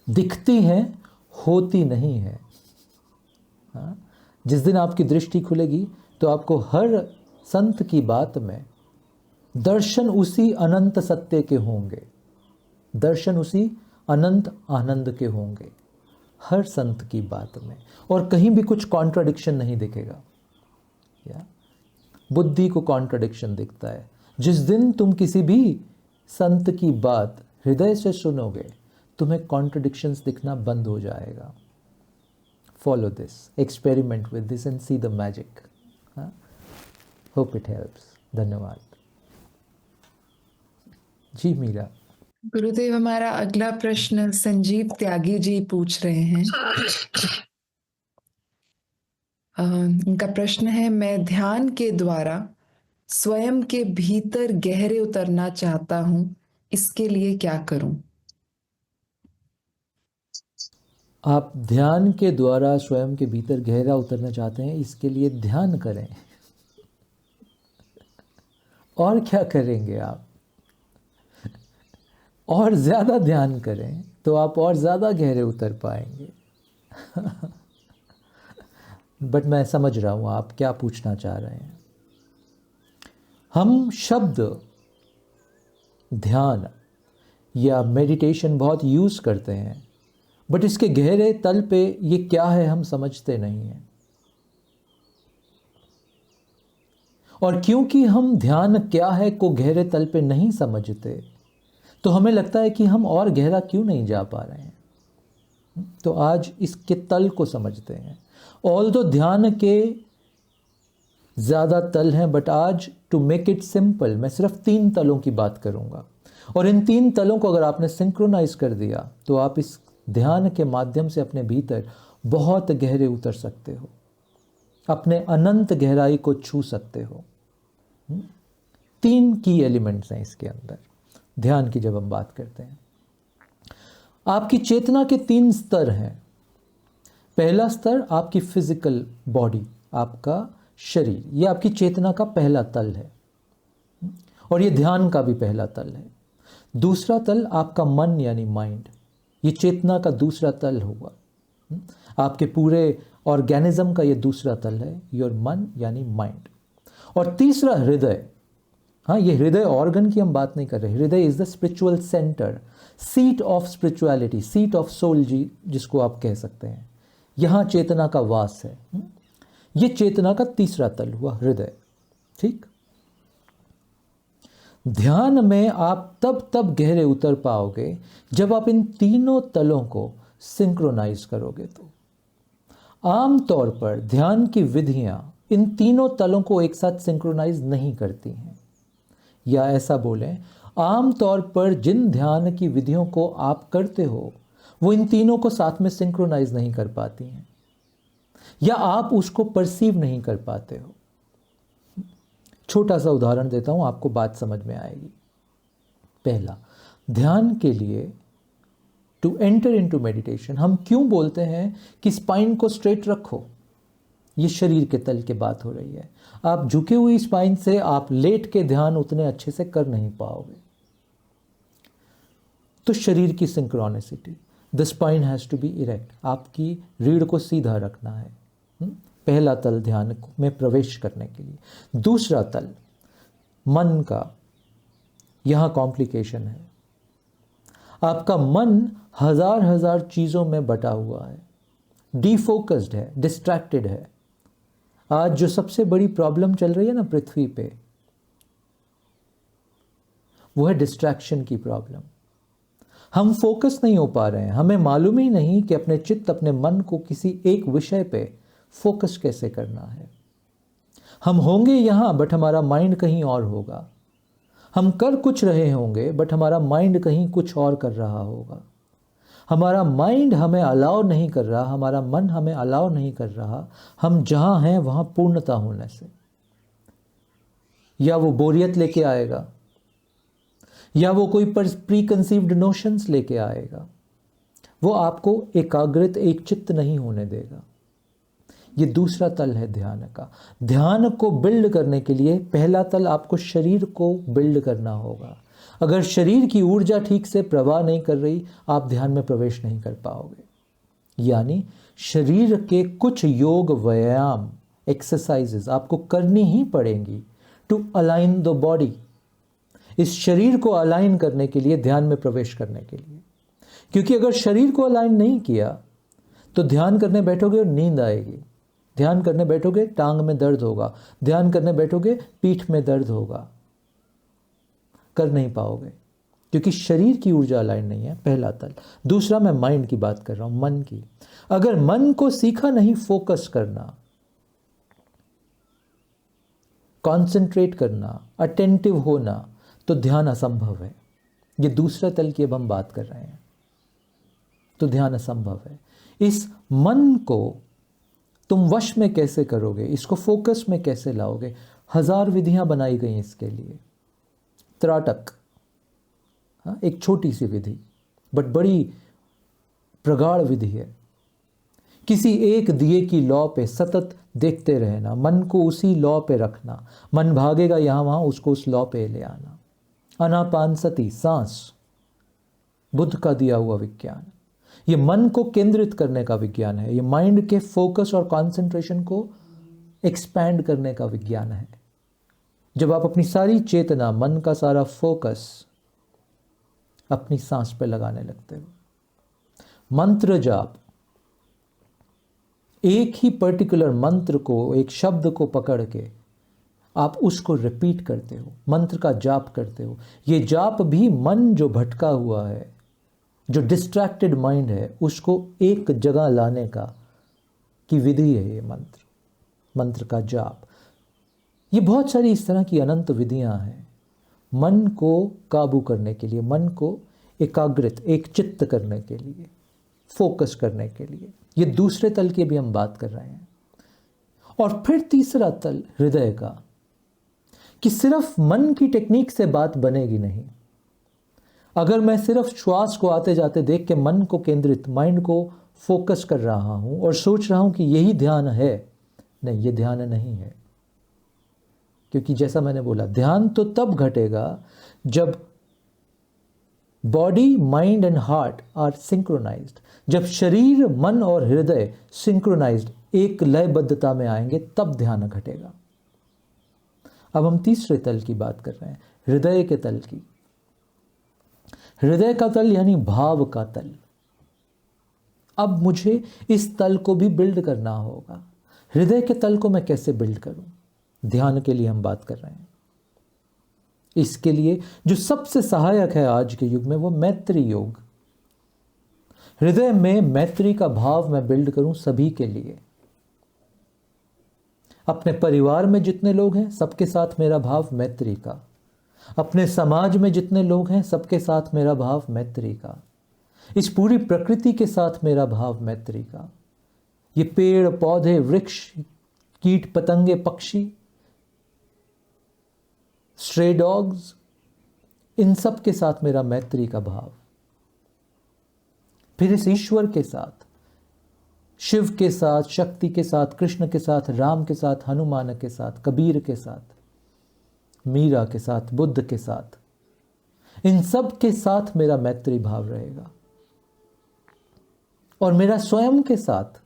दिखती हैं, होती नहीं है। हाँ? जिस दिन आपकी दृष्टि खुलेगी तो आपको हर संत की बात में दर्शन उसी अनंत सत्य के होंगे, दर्शन उसी अनंत आनंद के होंगे हर संत की बात में, और कहीं भी कुछ कॉन्ट्राडिक्शन नहीं दिखेगा। या बुद्धि को कॉन्ट्राडिक्शन दिखता है। जिस दिन तुम किसी भी संत की बात हृदय से सुनोगे, तुम्हें कॉन्ट्राडिक्शंस दिखना बंद हो जाएगा। Follow this, experiment with this and see the magic. Hope it helps. धन्यवाद जी। मीरा। गुरुदेव, हमारा अगला प्रश्न संजीव त्यागी जी पूछ रहे हैं। इनका प्रश्न है, मैं ध्यान के द्वारा स्वयं के भीतर गहरे उतरना चाहता हूं, इसके लिए क्या करूं? आप ध्यान के द्वारा स्वयं के भीतर गहरा उतरना चाहते हैं, इसके लिए ध्यान करें। और क्या करेंगे आप? और ज़्यादा ध्यान करें तो आप और ज़्यादा गहरे उतर पाएंगे। बट मैं समझ रहा हूँ आप क्या पूछना चाह रहे हैं। हम शब्द ध्यान या मेडिटेशन बहुत यूज़ करते हैं, बट इसके गहरे तल पे ये क्या है हम समझते नहीं हैं। और क्योंकि हम ध्यान क्या है को गहरे तल पे नहीं समझते, तो हमें लगता है कि हम और गहरा क्यों नहीं जा पा रहे हैं। तो आज इसके तल को समझते हैं। ऑल्दो ध्यान के ज़्यादा तल हैं, बट आज टू मेक इट सिंपल मैं सिर्फ 3 तलों की बात करूंगा। और इन 3 तलों को अगर आपने सिंक्रोनाइज कर दिया तो आप इस ध्यान के माध्यम से अपने भीतर बहुत गहरे उतर सकते हो, अपने अनंत गहराई को छू सकते हो। 3 की एलिमेंट्स हैं इसके अंदर ध्यान की। जब हम बात करते हैं, आपकी चेतना के 3 स्तर हैं। पहला स्तर आपकी फिजिकल बॉडी, आपका शरीर, ये आपकी चेतना का पहला तल है, और ये ध्यान का भी पहला तल है। दूसरा तल आपका मन यानी माइंड, ये चेतना का दूसरा तल होगा। आपके पूरे ऑर्गेनिज्म का ये दूसरा तल है, योर मन यानी माइंड। और तीसरा हृदय। हाँ, ये हृदय ऑर्गन की हम बात नहीं कर रहे। हृदय is the spiritual center, seat of spirituality, seat of soul जी जिसको आप कह सकते हैं। यहाँ चेतना का वास है। ये चेतना का तीसरा तल हुआ हृदय। ठीक। ध्यान में आप तब गहरे उतर पाओगे जब आप इन तीनों तलों को सिंक्रोनाइज करोगे। तो आमतौर पर ध्यान की विधियां इन तीनों तलों को एक साथ सिंक्रोनाइज नहीं करती हैं, या ऐसा बोलें, आमतौर पर जिन ध्यान की विधियों को आप करते हो वो इन तीनों को साथ में सिंक्रोनाइज नहीं कर पाती हैं, या आप उसको परसीव नहीं कर पाते हो। छोटा सा उदाहरण देता हूं, आपको बात समझ में आएगी। पहला, ध्यान के लिए टू एंटर इनटू मेडिटेशन हम क्यों बोलते हैं कि स्पाइन को स्ट्रेट रखो? ये शरीर के तल की बात हो रही है। आप झुके हुई स्पाइन से आप लेट के ध्यान उतने अच्छे से कर नहीं पाओगे। तो शरीर की synchronicity, the spine has to be erect, आपकी रीढ़ को सीधा रखना है। पहला तल ध्यान में प्रवेश करने के लिए। दूसरा तल मन का, यहाँ कॉम्प्लिकेशन है। आपका मन हजार हजार चीज़ों में बटा हुआ है, डिफोकस्ड है, डिस्ट्रैक्टेड है। आज जो सबसे बड़ी प्रॉब्लम चल रही है ना पृथ्वी पे, वो है डिस्ट्रैक्शन की प्रॉब्लम। हम फोकस नहीं हो पा रहे हैं, हमें मालूम ही नहीं कि अपने चित्त, अपने मन को किसी एक विषय पे फोकस कैसे करना है। हम होंगे यहाँ बट हमारा माइंड कहीं और होगा। हम कर कुछ रहे होंगे बट हमारा माइंड कहीं कुछ और कर रहा होगा। हमारा माइंड हमें अलाउ नहीं कर रहा, हमारा मन हमें अलाउ नहीं कर रहा हम जहाँ हैं वहाँ पूर्णता होने से। या वो बोरियत लेके आएगा, या वो कोई प्री कंसीव्ड नोशंस लेके आएगा। वो आपको एकाग्रित, एक चित्त नहीं होने देगा। ये दूसरा तल है ध्यान का। ध्यान को बिल्ड करने के लिए पहला तल आपको शरीर को बिल्ड करना होगा। अगर शरीर की ऊर्जा ठीक से प्रवाह नहीं कर रही, आप ध्यान में प्रवेश नहीं कर पाओगे। यानी शरीर के कुछ योग, व्यायाम, एक्सरसाइजेस आपको करनी ही पड़ेंगी टू अलाइन द बॉडी। इस शरीर को अलाइन करने के लिए, ध्यान में प्रवेश करने के लिए। क्योंकि अगर शरीर को अलाइन नहीं किया तो ध्यान करने बैठोगे और नींद आएगी, ध्यान करने बैठोगे टांग में दर्द होगा, ध्यान करने बैठोगे पीठ में दर्द होगा, कर नहीं पाओगे क्योंकि शरीर की ऊर्जा अलाइन नहीं है। पहला तल। दूसरा, मैं माइंड की बात कर रहा हूं, मन की। अगर मन को सीखा नहीं फोकस करना, कॉन्सेंट्रेट करना, अटेंटिव होना, तो ध्यान असंभव है। ये दूसरा तल की अब हम बात कर रहे हैं। तो ध्यान असंभव है। इस मन को तुम वश में कैसे करोगे, इसको फोकस में कैसे लाओगे? हजार विधियां बनाई गई इसके लिए। त्राटक, हाँ, एक छोटी सी विधि बट बड़ी प्रगाढ़ विधि है। किसी एक दिए की लौ पे सतत देखते रहना, मन को उसी लौ पे रखना। मन भागेगा यहाँ वहाँ, उसको उस लौ पे ले आना। आनापानसति, सांस, बुद्ध का दिया हुआ विज्ञान। ये मन को केंद्रित करने का विज्ञान है। ये माइंड के फोकस और कंसंट्रेशन को एक्सपैंड करने का विज्ञान है। जब आप अपनी सारी चेतना, मन का सारा फोकस अपनी सांस पे लगाने लगते हो। मंत्र जाप, एक ही पर्टिकुलर मंत्र को, एक शब्द को पकड़ के आप उसको रिपीट करते हो, मंत्र का जाप करते हो। ये जाप भी मन जो भटका हुआ है, जो डिस्ट्रैक्टेड माइंड है, उसको एक जगह लाने का की विधि है ये मंत्र, मंत्र का जाप। ये बहुत सारी इस तरह की अनंत विधियां हैं मन को काबू करने के लिए, मन को एकाग्रित, एक चित्त करने के लिए, फोकस करने के लिए। ये दूसरे तल की भी हम बात कर रहे हैं। और फिर तीसरा तल हृदय का, कि सिर्फ मन की टेक्निक से बात बनेगी नहीं। अगर मैं सिर्फ श्वास को आते जाते देख के मन को केंद्रित, माइंड को फोकस कर रहा हूं और सोच रहा हूं कि यही ध्यान है, नहीं, ये ध्यान नहीं है। क्योंकि जैसा मैंने बोला, ध्यान तो तब घटेगा जब body, mind and heart are synchronised. जब शरीर, मन और हृदय सिंक्रोनाइज्ड, एक लयबद्धता में आएंगे, तब ध्यान घटेगा। अब हम तीसरे तल की बात कर रहे हैं, हृदय के तल की। हृदय का तल यानी भाव का तल। अब मुझे इस तल को भी बिल्ड करना होगा। हृदय के तल को मैं कैसे बिल्ड करूं? ध्यान के लिए हम बात कर रहे हैं। इसके लिए जो सबसे सहायक है आज के युग में, वो मैत्री योग। हृदय में मैत्री का भाव मैं बिल्ड करूं सभी के लिए। अपने परिवार में जितने लोग हैं, सबके साथ मेरा भाव मैत्री का। अपने समाज में जितने लोग हैं, सबके साथ मेरा भाव मैत्री का। इस पूरी प्रकृति के साथ मेरा भाव मैत्री का। ये पेड़, पौधे, वृक्ष, कीट, पतंगे, पक्षी, स्ट्रे डॉग्स, इन सब के साथ मेरा मैत्री का भाव। फिर इस ईश्वर के साथ, शिव के साथ, शक्ति के साथ, कृष्ण के साथ, राम के साथ, हनुमान के साथ, कबीर के साथ, मीरा के साथ, बुद्ध के साथ, इन सब के साथ मेरा मैत्री भाव रहेगा। और मेरा स्वयं के साथ,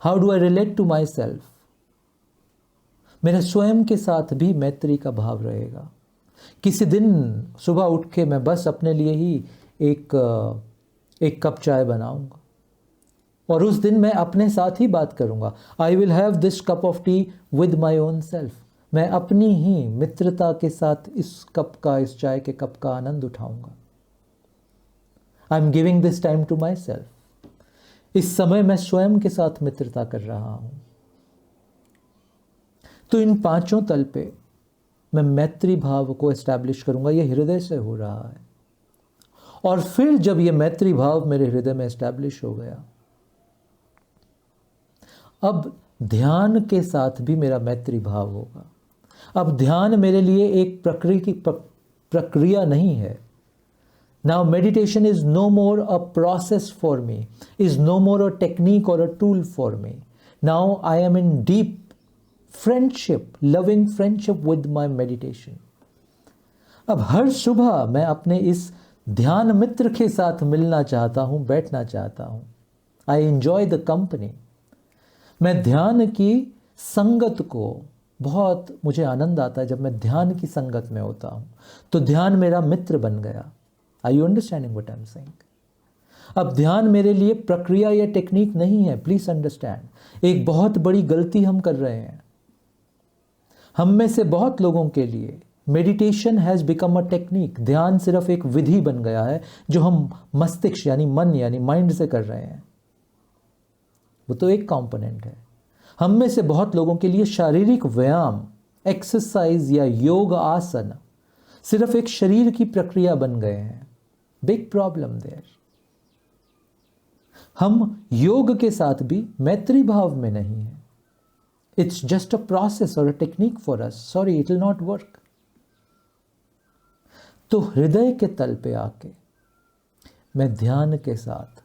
how do I relate to myself, मेरे स्वयं के साथ भी मैत्री का भाव रहेगा। किसी दिन सुबह उठ के मैं बस अपने लिए ही एक कप चाय बनाऊंगा और उस दिन मैं अपने साथ ही बात करूंगा। I will have this cup of T with my own self. मैं अपनी ही मित्रता के साथ इस चाय के कप का आनंद उठाऊंगा। I am giving this time to myself. इस समय मैं स्वयं के साथ मित्रता कर रहा हूं। तो इन पांचों तल पे मैं मैत्री भाव को एस्टैब्लिश करूंगा। यह हृदय से हो रहा है। और फिर जब यह मैत्री भाव मेरे हृदय में एस्टैब्लिश हो गया, अब ध्यान के साथ भी मेरा मैत्री भाव होगा। अब ध्यान मेरे लिए एक प्रक्रिया नहीं है। Now meditation is no more a process for me, is no more a technique or a tool for me. Now I am in deep friendship, loving friendship with my meditation. अब हर सुबह मैं अपने इस ध्यान मित्र के साथ मिलना चाहता हूँ, बैठना चाहता हूँ। I enjoy the company. मैं ध्यान की संगत को बहुत मुझे आनंद आता है। जब मैं ध्यान की संगत में होता हूँ तो ध्यान मेरा मित्र बन गया। Are you understanding what I'm saying? अब ध्यान मेरे लिए प्रक्रिया या टेक्निक नहीं है। Please understand. एक बहुत बड़ी गलती हम कर रहे हैं। हम में से बहुत लोगों के लिए meditation has become a technique. ध्यान सिर्फ एक विधि बन गया है जो हम मस्तिष्क यानी मन यानी माइंड से कर रहे हैं। वो तो एक कंपोनेंट है। हम में से बहुत लोगों के लिए शारीरिक व्यायाम, एक्सरसाइज या योग आसन सिर्फ एक शरीर की प्रक्रिया बन गए हैं। Big problem there. हम योग के साथ भी मैत्री भाव में नहीं है। इट्स जस्ट अ प्रोसेस और a technique for us. Sorry, it will not work. तो हृदय के तल पे आके मैं ध्यान के साथ,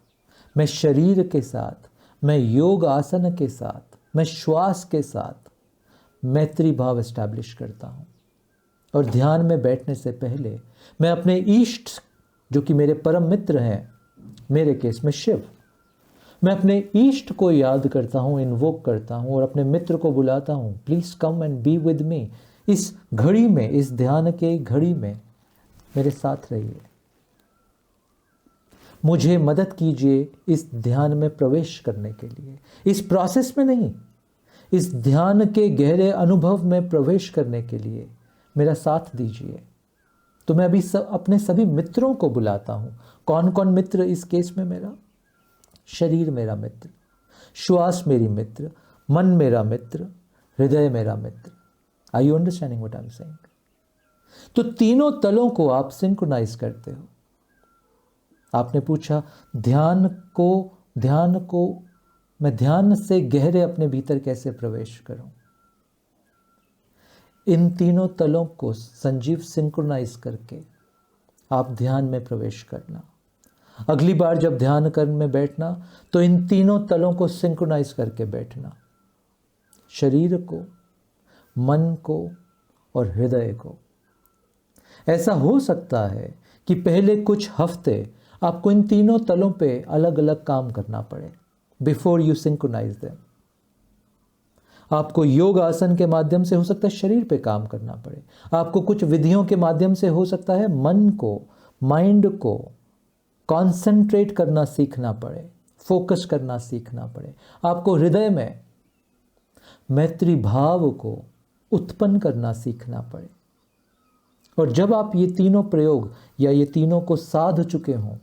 मैं शरीर के साथ, मैं योग आसन के साथ, मैं श्वास के साथ मैत्री भाव एस्टैब्लिश करता हूं। और ध्यान में बैठने से पहले मैं अपने इष्ट, जो कि मेरे परम मित्र हैं, मेरे केस में शिव, मैं अपने इष्ट को याद करता हूँ, इन्वोक करता हूँ और अपने मित्र को बुलाता हूँ, please come and be with me. इस घड़ी में, इस ध्यान के घड़ी में मेरे साथ रहिए। मुझे मदद कीजिए इस ध्यान में प्रवेश करने के लिए। इस प्रोसेस में नहीं, इस ध्यान के गहरे अनुभव में प्रवेश करने के लिए मेरा साथ दीजिए। तो मैं अभी अपने सभी मित्रों को बुलाता हूं। कौन कौन मित्र इस केस में? मेरा शरीर मेरा मित्र, श्वास मेरी मित्र, मन मेरा मित्र, हृदय मेरा मित्र। Are you understanding what I am saying? तो तीनों तलों को आप सिंक्रोनाइज करते हो। आपने पूछा ध्यान को मैं ध्यान से गहरे अपने भीतर कैसे प्रवेश करूं? इन तीनों तलों को संजीव सिंक्रोनाइज करके आप ध्यान में प्रवेश करना। अगली बार जब ध्यान करने में बैठना तो इन तीनों तलों को सिंक्रोनाइज करके बैठना। शरीर को, मन को और हृदय को। ऐसा हो सकता है कि पहले कुछ हफ्ते आपको इन तीनों तलों पे अलग अलग काम करना पड़े बिफोर यू सिंक्रोनाइज देम। आपको योग आसन के माध्यम से हो सकता है शरीर पे काम करना पड़े। आपको कुछ विधियों के माध्यम से हो सकता है मन को, माइंड को कॉन्सेंट्रेट करना सीखना पड़े, फोकस करना सीखना पड़े। आपको हृदय में मैत्री भाव को उत्पन्न करना सीखना पड़े। और जब आप ये तीनों प्रयोग या ये तीनों को साध चुके हों,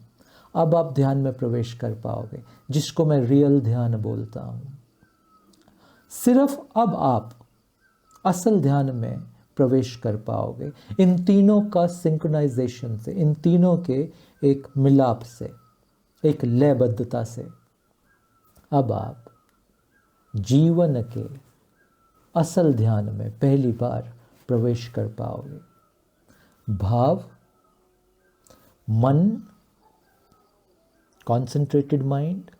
अब आप ध्यान में प्रवेश कर पाओगे, जिसको मैं रियल ध्यान बोलता हूं। सिर्फ अब आप असल ध्यान में प्रवेश कर पाओगे इन तीनों का सिंक्रोनाइजेशन से, इन तीनों के एक मिलाप से, एक लयबद्धता से। अब आप जीवन के असल ध्यान में पहली बार प्रवेश कर पाओगे। भाव, मन, कॉन्सेंट्रेटेड माइंड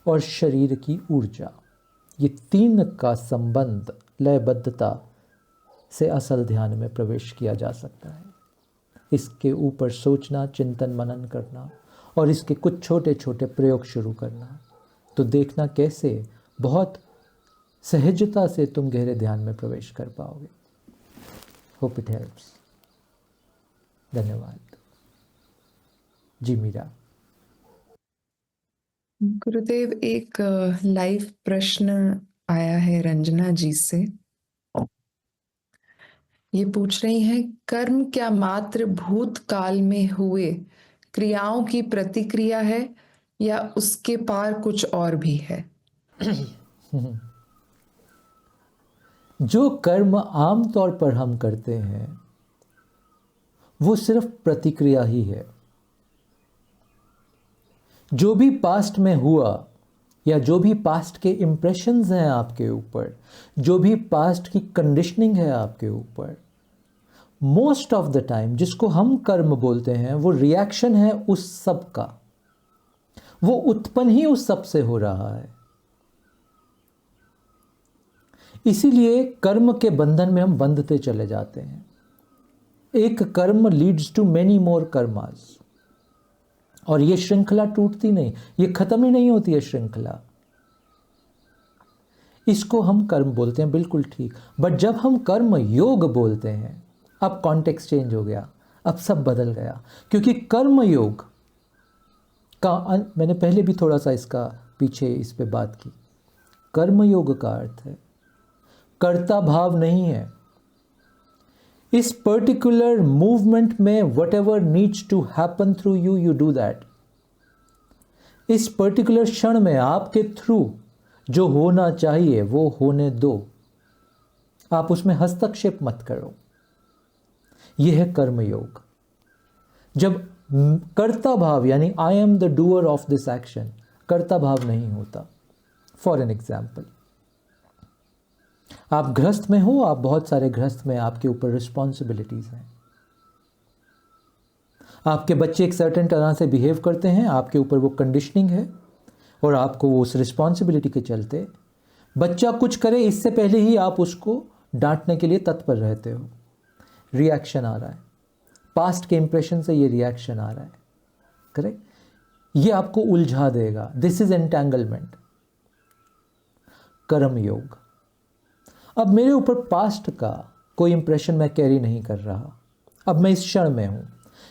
और शरीर की ऊर्जा, ये तीन का संबंध, लयबद्धता से असल ध्यान में प्रवेश किया जा सकता है। इसके ऊपर सोचना, चिंतन मनन करना और इसके कुछ छोटे छोटे प्रयोग शुरू करना। तो देखना कैसे बहुत सहजता से तुम गहरे ध्यान में प्रवेश कर पाओगे। Hope it helps. धन्यवाद। जी मीरा। गुरुदेव, एक लाइव प्रश्न आया है रंजना जी से। ये पूछ रही हैं, कर्म क्या मात्र भूतकाल में हुए क्रियाओं की प्रतिक्रिया है या उसके पार कुछ और भी है? जो कर्म आमतौर पर हम करते हैं वो सिर्फ प्रतिक्रिया ही है। जो भी पास्ट में हुआ या जो भी पास्ट के इम्प्रेशंस हैं आपके ऊपर, जो भी पास्ट की कंडीशनिंग है आपके ऊपर, मोस्ट ऑफ द टाइम जिसको हम कर्म बोलते हैं वो रिएक्शन है उस सब का। वो उत्पन्न ही उस सब से हो रहा है। इसीलिए कर्म के बंधन में हम बंधते चले जाते हैं। एक कर्म leads to many more karmas, और ये श्रृंखला टूटती नहीं, ये खत्म ही नहीं होती है श्रृंखला। इसको हम कर्म बोलते हैं, बिल्कुल ठीक। बट जब हम कर्म योग बोलते हैं, अब कॉन्टेक्स्ट चेंज हो गया, अब सब बदल गया। क्योंकि कर्म योग का मैंने पहले भी थोड़ा सा इसका पीछे इस पे बात की। कर्म योग का अर्थ है कर्ता भाव नहीं है। इस पर्टिकुलर मूवमेंट में whatever needs to happen through you, you do that. इस पर्टिकुलर क्षण में आपके थ्रू जो होना चाहिए वो होने दो, आप उसमें हस्तक्षेप मत करो। यह है कर्मयोग। जब कर्ता भाव यानी I am the doer of this action, कर्ता भाव नहीं होता। फॉर एन एग्जाम्पल, आप गृहस्थ में हो, आप बहुत सारे गृहस्थ में आपके ऊपर रिस्पॉन्सिबिलिटीज हैं। आपके बच्चे एक सर्टेन तरह से बिहेव करते हैं, आपके ऊपर वो कंडीशनिंग है, और आपको वो उस रिस्पॉन्सिबिलिटी के चलते बच्चा कुछ करे इससे पहले ही आप उसको डांटने के लिए तत्पर रहते हो। रिएक्शन आ रहा है, पास्ट के इंप्रेशन से ये रिएक्शन आ रहा है, करेक्ट? ये आपको उलझा देगा। दिस इज एंटेंगलमेंट, कर्म योग। अब मेरे ऊपर पास्ट का कोई इंप्रेशन मैं कैरी नहीं कर रहा। अब मैं इस क्षण में हूं।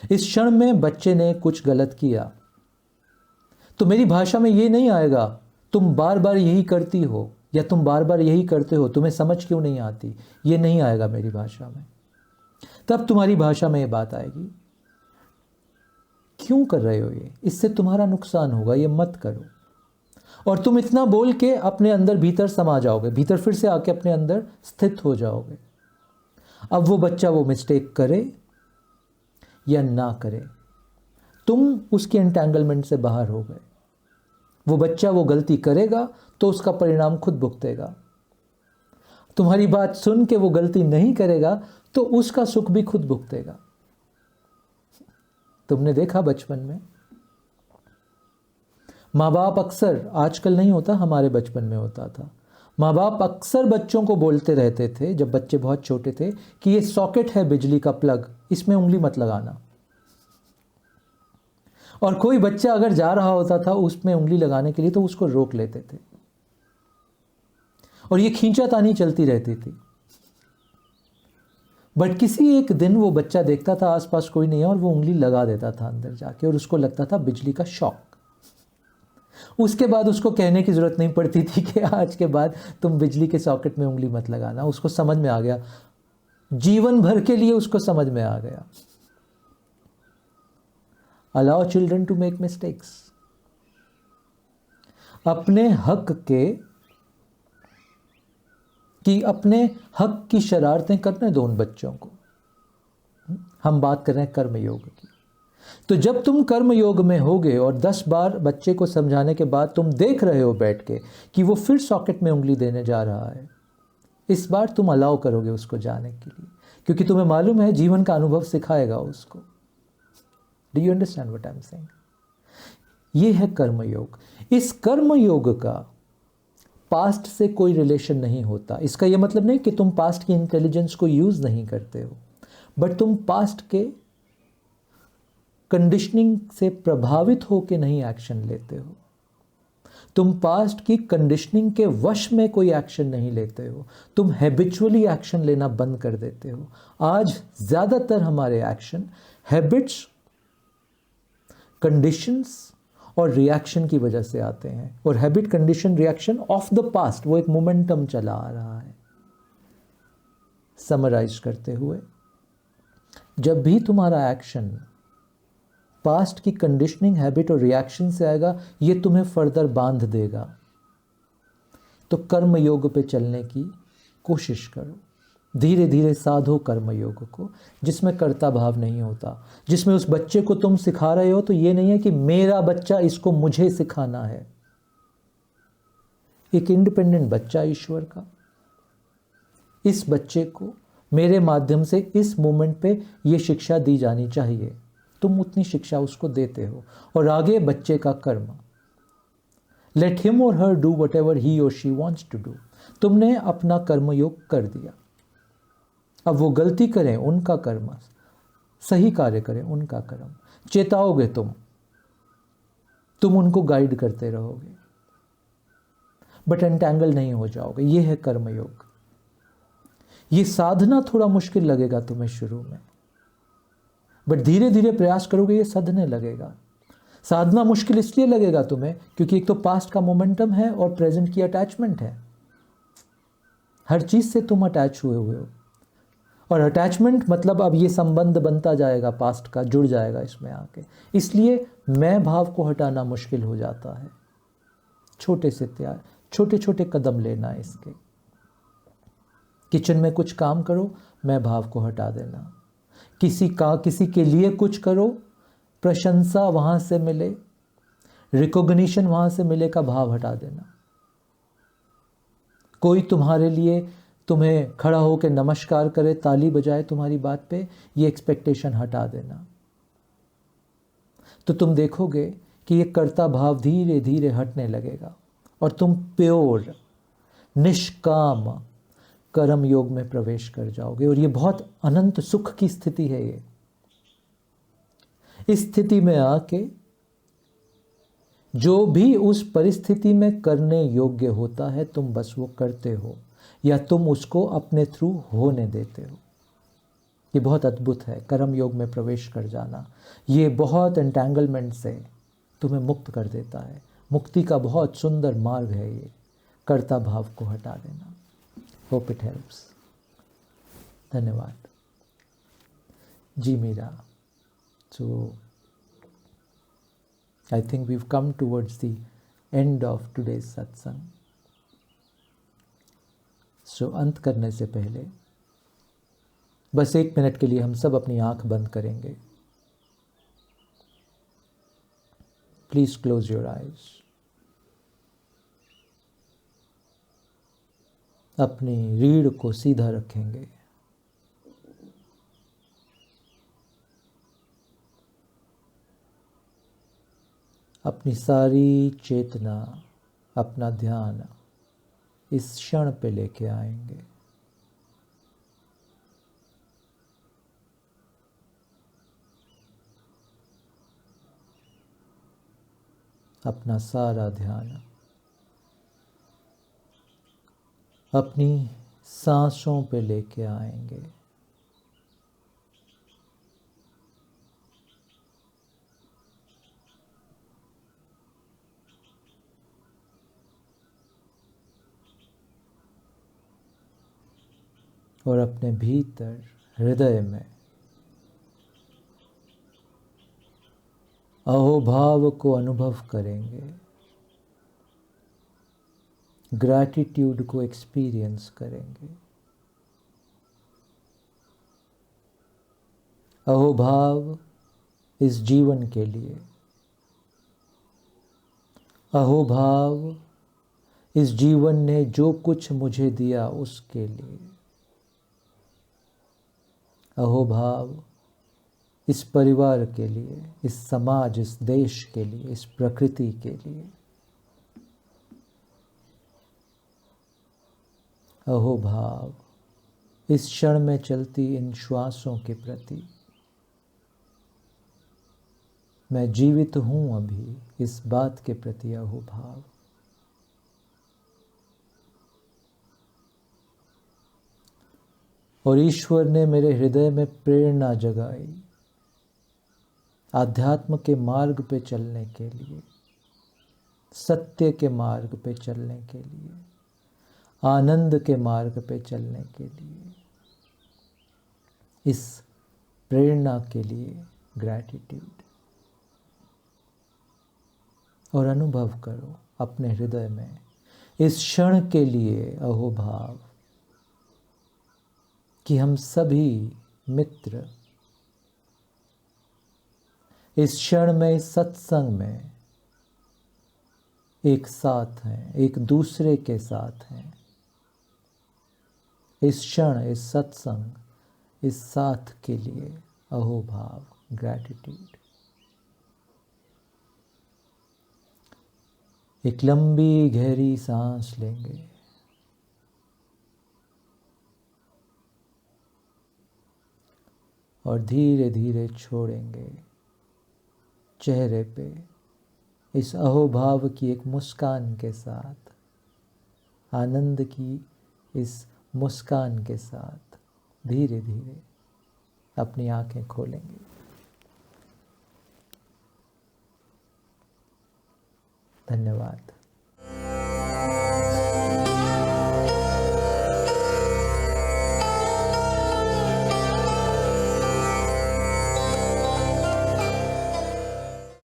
इस क्षण में बच्चे ने कुछ गलत किया, तो मेरी भाषा में ये नहीं आएगा तुम बार बार यही करती हो या तुम बार बार यही करते हो, तुम्हें समझ क्यों नहीं आती। ये नहीं आएगा मेरी भाषा में। तब तुम्हारी भाषा में ये बात आएगी, क्यों कर रहे हो ये, इससे तुम्हारा नुकसान होगा, ये मत करो। और तुम इतना बोल के अपने अंदर भीतर समा जाओगे, भीतर फिर से आके अपने अंदर स्थित हो जाओगे। अब वो बच्चा वो मिस्टेक करे या ना करे, तुम उसके एंटेंगलमेंट से बाहर हो गए। वो बच्चा वो गलती करेगा तो उसका परिणाम खुद भुगतेगा। तुम्हारी बात सुन के वो गलती नहीं करेगा तो उसका सुख भी खुद भुगतेगा। तुमने देखा बचपन में माँ बाप अक्सर, आजकल नहीं होता, हमारे बचपन में होता था, माँ बाप अक्सर बच्चों को बोलते रहते थे जब बच्चे बहुत छोटे थे कि ये सॉकेट है बिजली का प्लग, इसमें उंगली मत लगाना। और कोई बच्चा अगर जा रहा होता था उसमें उंगली लगाने के लिए तो उसको रोक लेते थे, और ये खींचातानी चलती रहती थी। बट किसी एक दिन वो बच्चा देखता था आसपास कोई नहीं है और वो उंगली लगा देता था अंदर जाके, और उसको लगता था बिजली का शॉक। उसके बाद उसको कहने की जरूरत नहीं पड़ती थी कि आज के बाद तुम बिजली के सॉकेट में उंगली मत लगाना। उसको समझ में आ गया, जीवन भर के लिए उसको समझ में आ गया। Allow children to make mistakes. अपने हक की शरारतें करने दो उन बच्चों को। हम बात कर रहे हैं कर्म योग की। तो जब तुम कर्म योग में होगे और 10 बार बच्चे को समझाने के बाद तुम देख रहे हो बैठ के कि वो फिर सॉकेट में उंगली देने जा रहा है, इस बार तुम अलाउ करोगे उसको जाने के लिए, क्योंकि तुम्हें मालूम है जीवन का अनुभव सिखाएगा उसको। Do you understand what I am saying? ये है कर्म योग। इस कर्म योग का पास्ट से कोई रिलेशन नहीं होता। इसका यह मतलब नहीं कि तुम पास्ट की इंटेलिजेंस को यूज नहीं करते हो, बट तुम पास्ट के कंडीशनिंग से प्रभावित होकर नहीं एक्शन लेते हो, तुम पास्ट की कंडीशनिंग के वश में कोई एक्शन नहीं लेते हो, तुम हैबिचुअली एक्शन लेना बंद कर देते हो। आज ज़्यादातर हमारे एक्शन हैबिट्स, कंडीशंस और रिएक्शन की वजह से आते हैं। और habit, condition, reaction of the past, वो एक मोमेंटम चला आ रहा है। समराइज करते हुए, जब भी तुम्हारा एक्शन पास्ट की कंडीशनिंग, हैबिट और रिएक्शन से आएगा, ये तुम्हें फर्दर बांध देगा। तो कर्म योग पे चलने की कोशिश करो, धीरे धीरे साधो कर्म योग को, जिसमें कर्ता भाव नहीं होता, जिसमें उस बच्चे को तुम सिखा रहे हो तो ये नहीं है कि मेरा बच्चा, इसको मुझे सिखाना है। एक इंडिपेंडेंट बच्चा ईश्वर का, इस बच्चे को मेरे माध्यम से इस मोमेंट पे ये शिक्षा दी जानी चाहिए, तुम उतनी शिक्षा उसको देते हो। और आगे बच्चे का कर्म, लेट हिम और her do what ever he और शी वॉन्ट्स टू डू। तुमने अपना कर्मयोग कर दिया, अब वो गलती करें उनका कर्म, सही कार्य करें उनका कर्म। चेताओगे तुम उनको गाइड करते रहोगे, बट एंटैंगल नहीं हो जाओगे। ये है कर्मयोग। ये साधना थोड़ा मुश्किल लगेगा तुम्हें शुरू में, बट धीरे धीरे प्रयास करोगे, ये सधने लगेगा। साधना मुश्किल इसलिए लगेगा तुम्हें क्योंकि एक तो पास्ट का मोमेंटम है और प्रेजेंट की अटैचमेंट है। हर चीज से तुम अटैच हुए हो, और अटैचमेंट मतलब अब ये संबंध बनता जाएगा, पास्ट का जुड़ जाएगा इसमें आके। इसलिए मैं भाव को हटाना मुश्किल हो जाता है। छोटे से तैयार, छोटे छोटे कदम लेना है इसके। किचन में कुछ काम करो, मैं भाव को हटा देना। किसी के लिए कुछ करो, प्रशंसा वहां से मिले, रिकॉग्निशन वहां से मिले का भाव हटा देना। कोई तुम्हारे लिए, तुम्हें खड़ा होकर नमस्कार करे, ताली बजाए तुम्हारी बात पे, ये एक्सपेक्टेशन हटा देना। तो तुम देखोगे कि ये कर्ता भाव धीरे धीरे हटने लगेगा और तुम प्योर निष्काम कर्म योग में प्रवेश कर जाओगे। और ये बहुत अनंत सुख की स्थिति है। ये इस स्थिति में आके जो भी उस परिस्थिति में करने योग्य होता है, तुम बस वो करते हो, या तुम उसको अपने थ्रू होने देते हो। ये बहुत अद्भुत है, कर्म योग में प्रवेश कर जाना। ये बहुत एंटैंगलमेंट से तुम्हें मुक्त कर देता है। मुक्ति का बहुत सुंदर मार्ग है ये, कर्ता भाव को हटा देना। Hope it helps. धन्यवाद जी Meera. So I think we've come towards the end of today's satsang. So अंत करने से पहले बस 1 मिनट के लिए हम सब अपनी आंख बंद करेंगे। Please close your eyes. अपनी रीढ़ को सीधा रखेंगे। अपनी सारी चेतना, अपना ध्यान इस क्षण पे लेके आएंगे। अपना सारा ध्यान अपनी सांसों पे लेके आएंगे। और अपने भीतर हृदय में अहोभाव को अनुभव करेंगे, ग्रैटिट्यूड को एक्सपीरियंस करेंगे। अहोभाव इस जीवन के लिए, अहोभाव इस जीवन ने जो कुछ मुझे दिया उसके लिए, अहोभाव इस परिवार के लिए, इस समाज, इस देश के लिए, इस प्रकृति के लिए, अहोभाव इस क्षण में चलती इन श्वासों के प्रति, मैं जीवित हूँ अभी, इस बात के प्रति अहोभाव। और ईश्वर ने मेरे हृदय में प्रेरणा जगाई आध्यात्म के मार्ग पे चलने के लिए, सत्य के मार्ग पे चलने के लिए, आनंद के मार्ग पे चलने के लिए। इस प्रेरणा के लिए ग्रैटिट्यूड। और अनुभव करो अपने हृदय में इस क्षण के लिए अहोभाव कि हम सभी मित्र इस क्षण में, इस सत्संग में एक साथ हैं, एक दूसरे के साथ हैं। इस क्षण, इस सत्संग, इस साथ के लिए अहोभाव, ग्रैटिट्यूड। एक लंबी गहरी सांस लेंगे और धीरे धीरे छोड़ेंगे। चेहरे पे इस अहोभाव की एक मुस्कान के साथ, आनंद की इस मुस्कान के साथ धीरे धीरे अपनी आंखें खोलेंगे। धन्यवाद।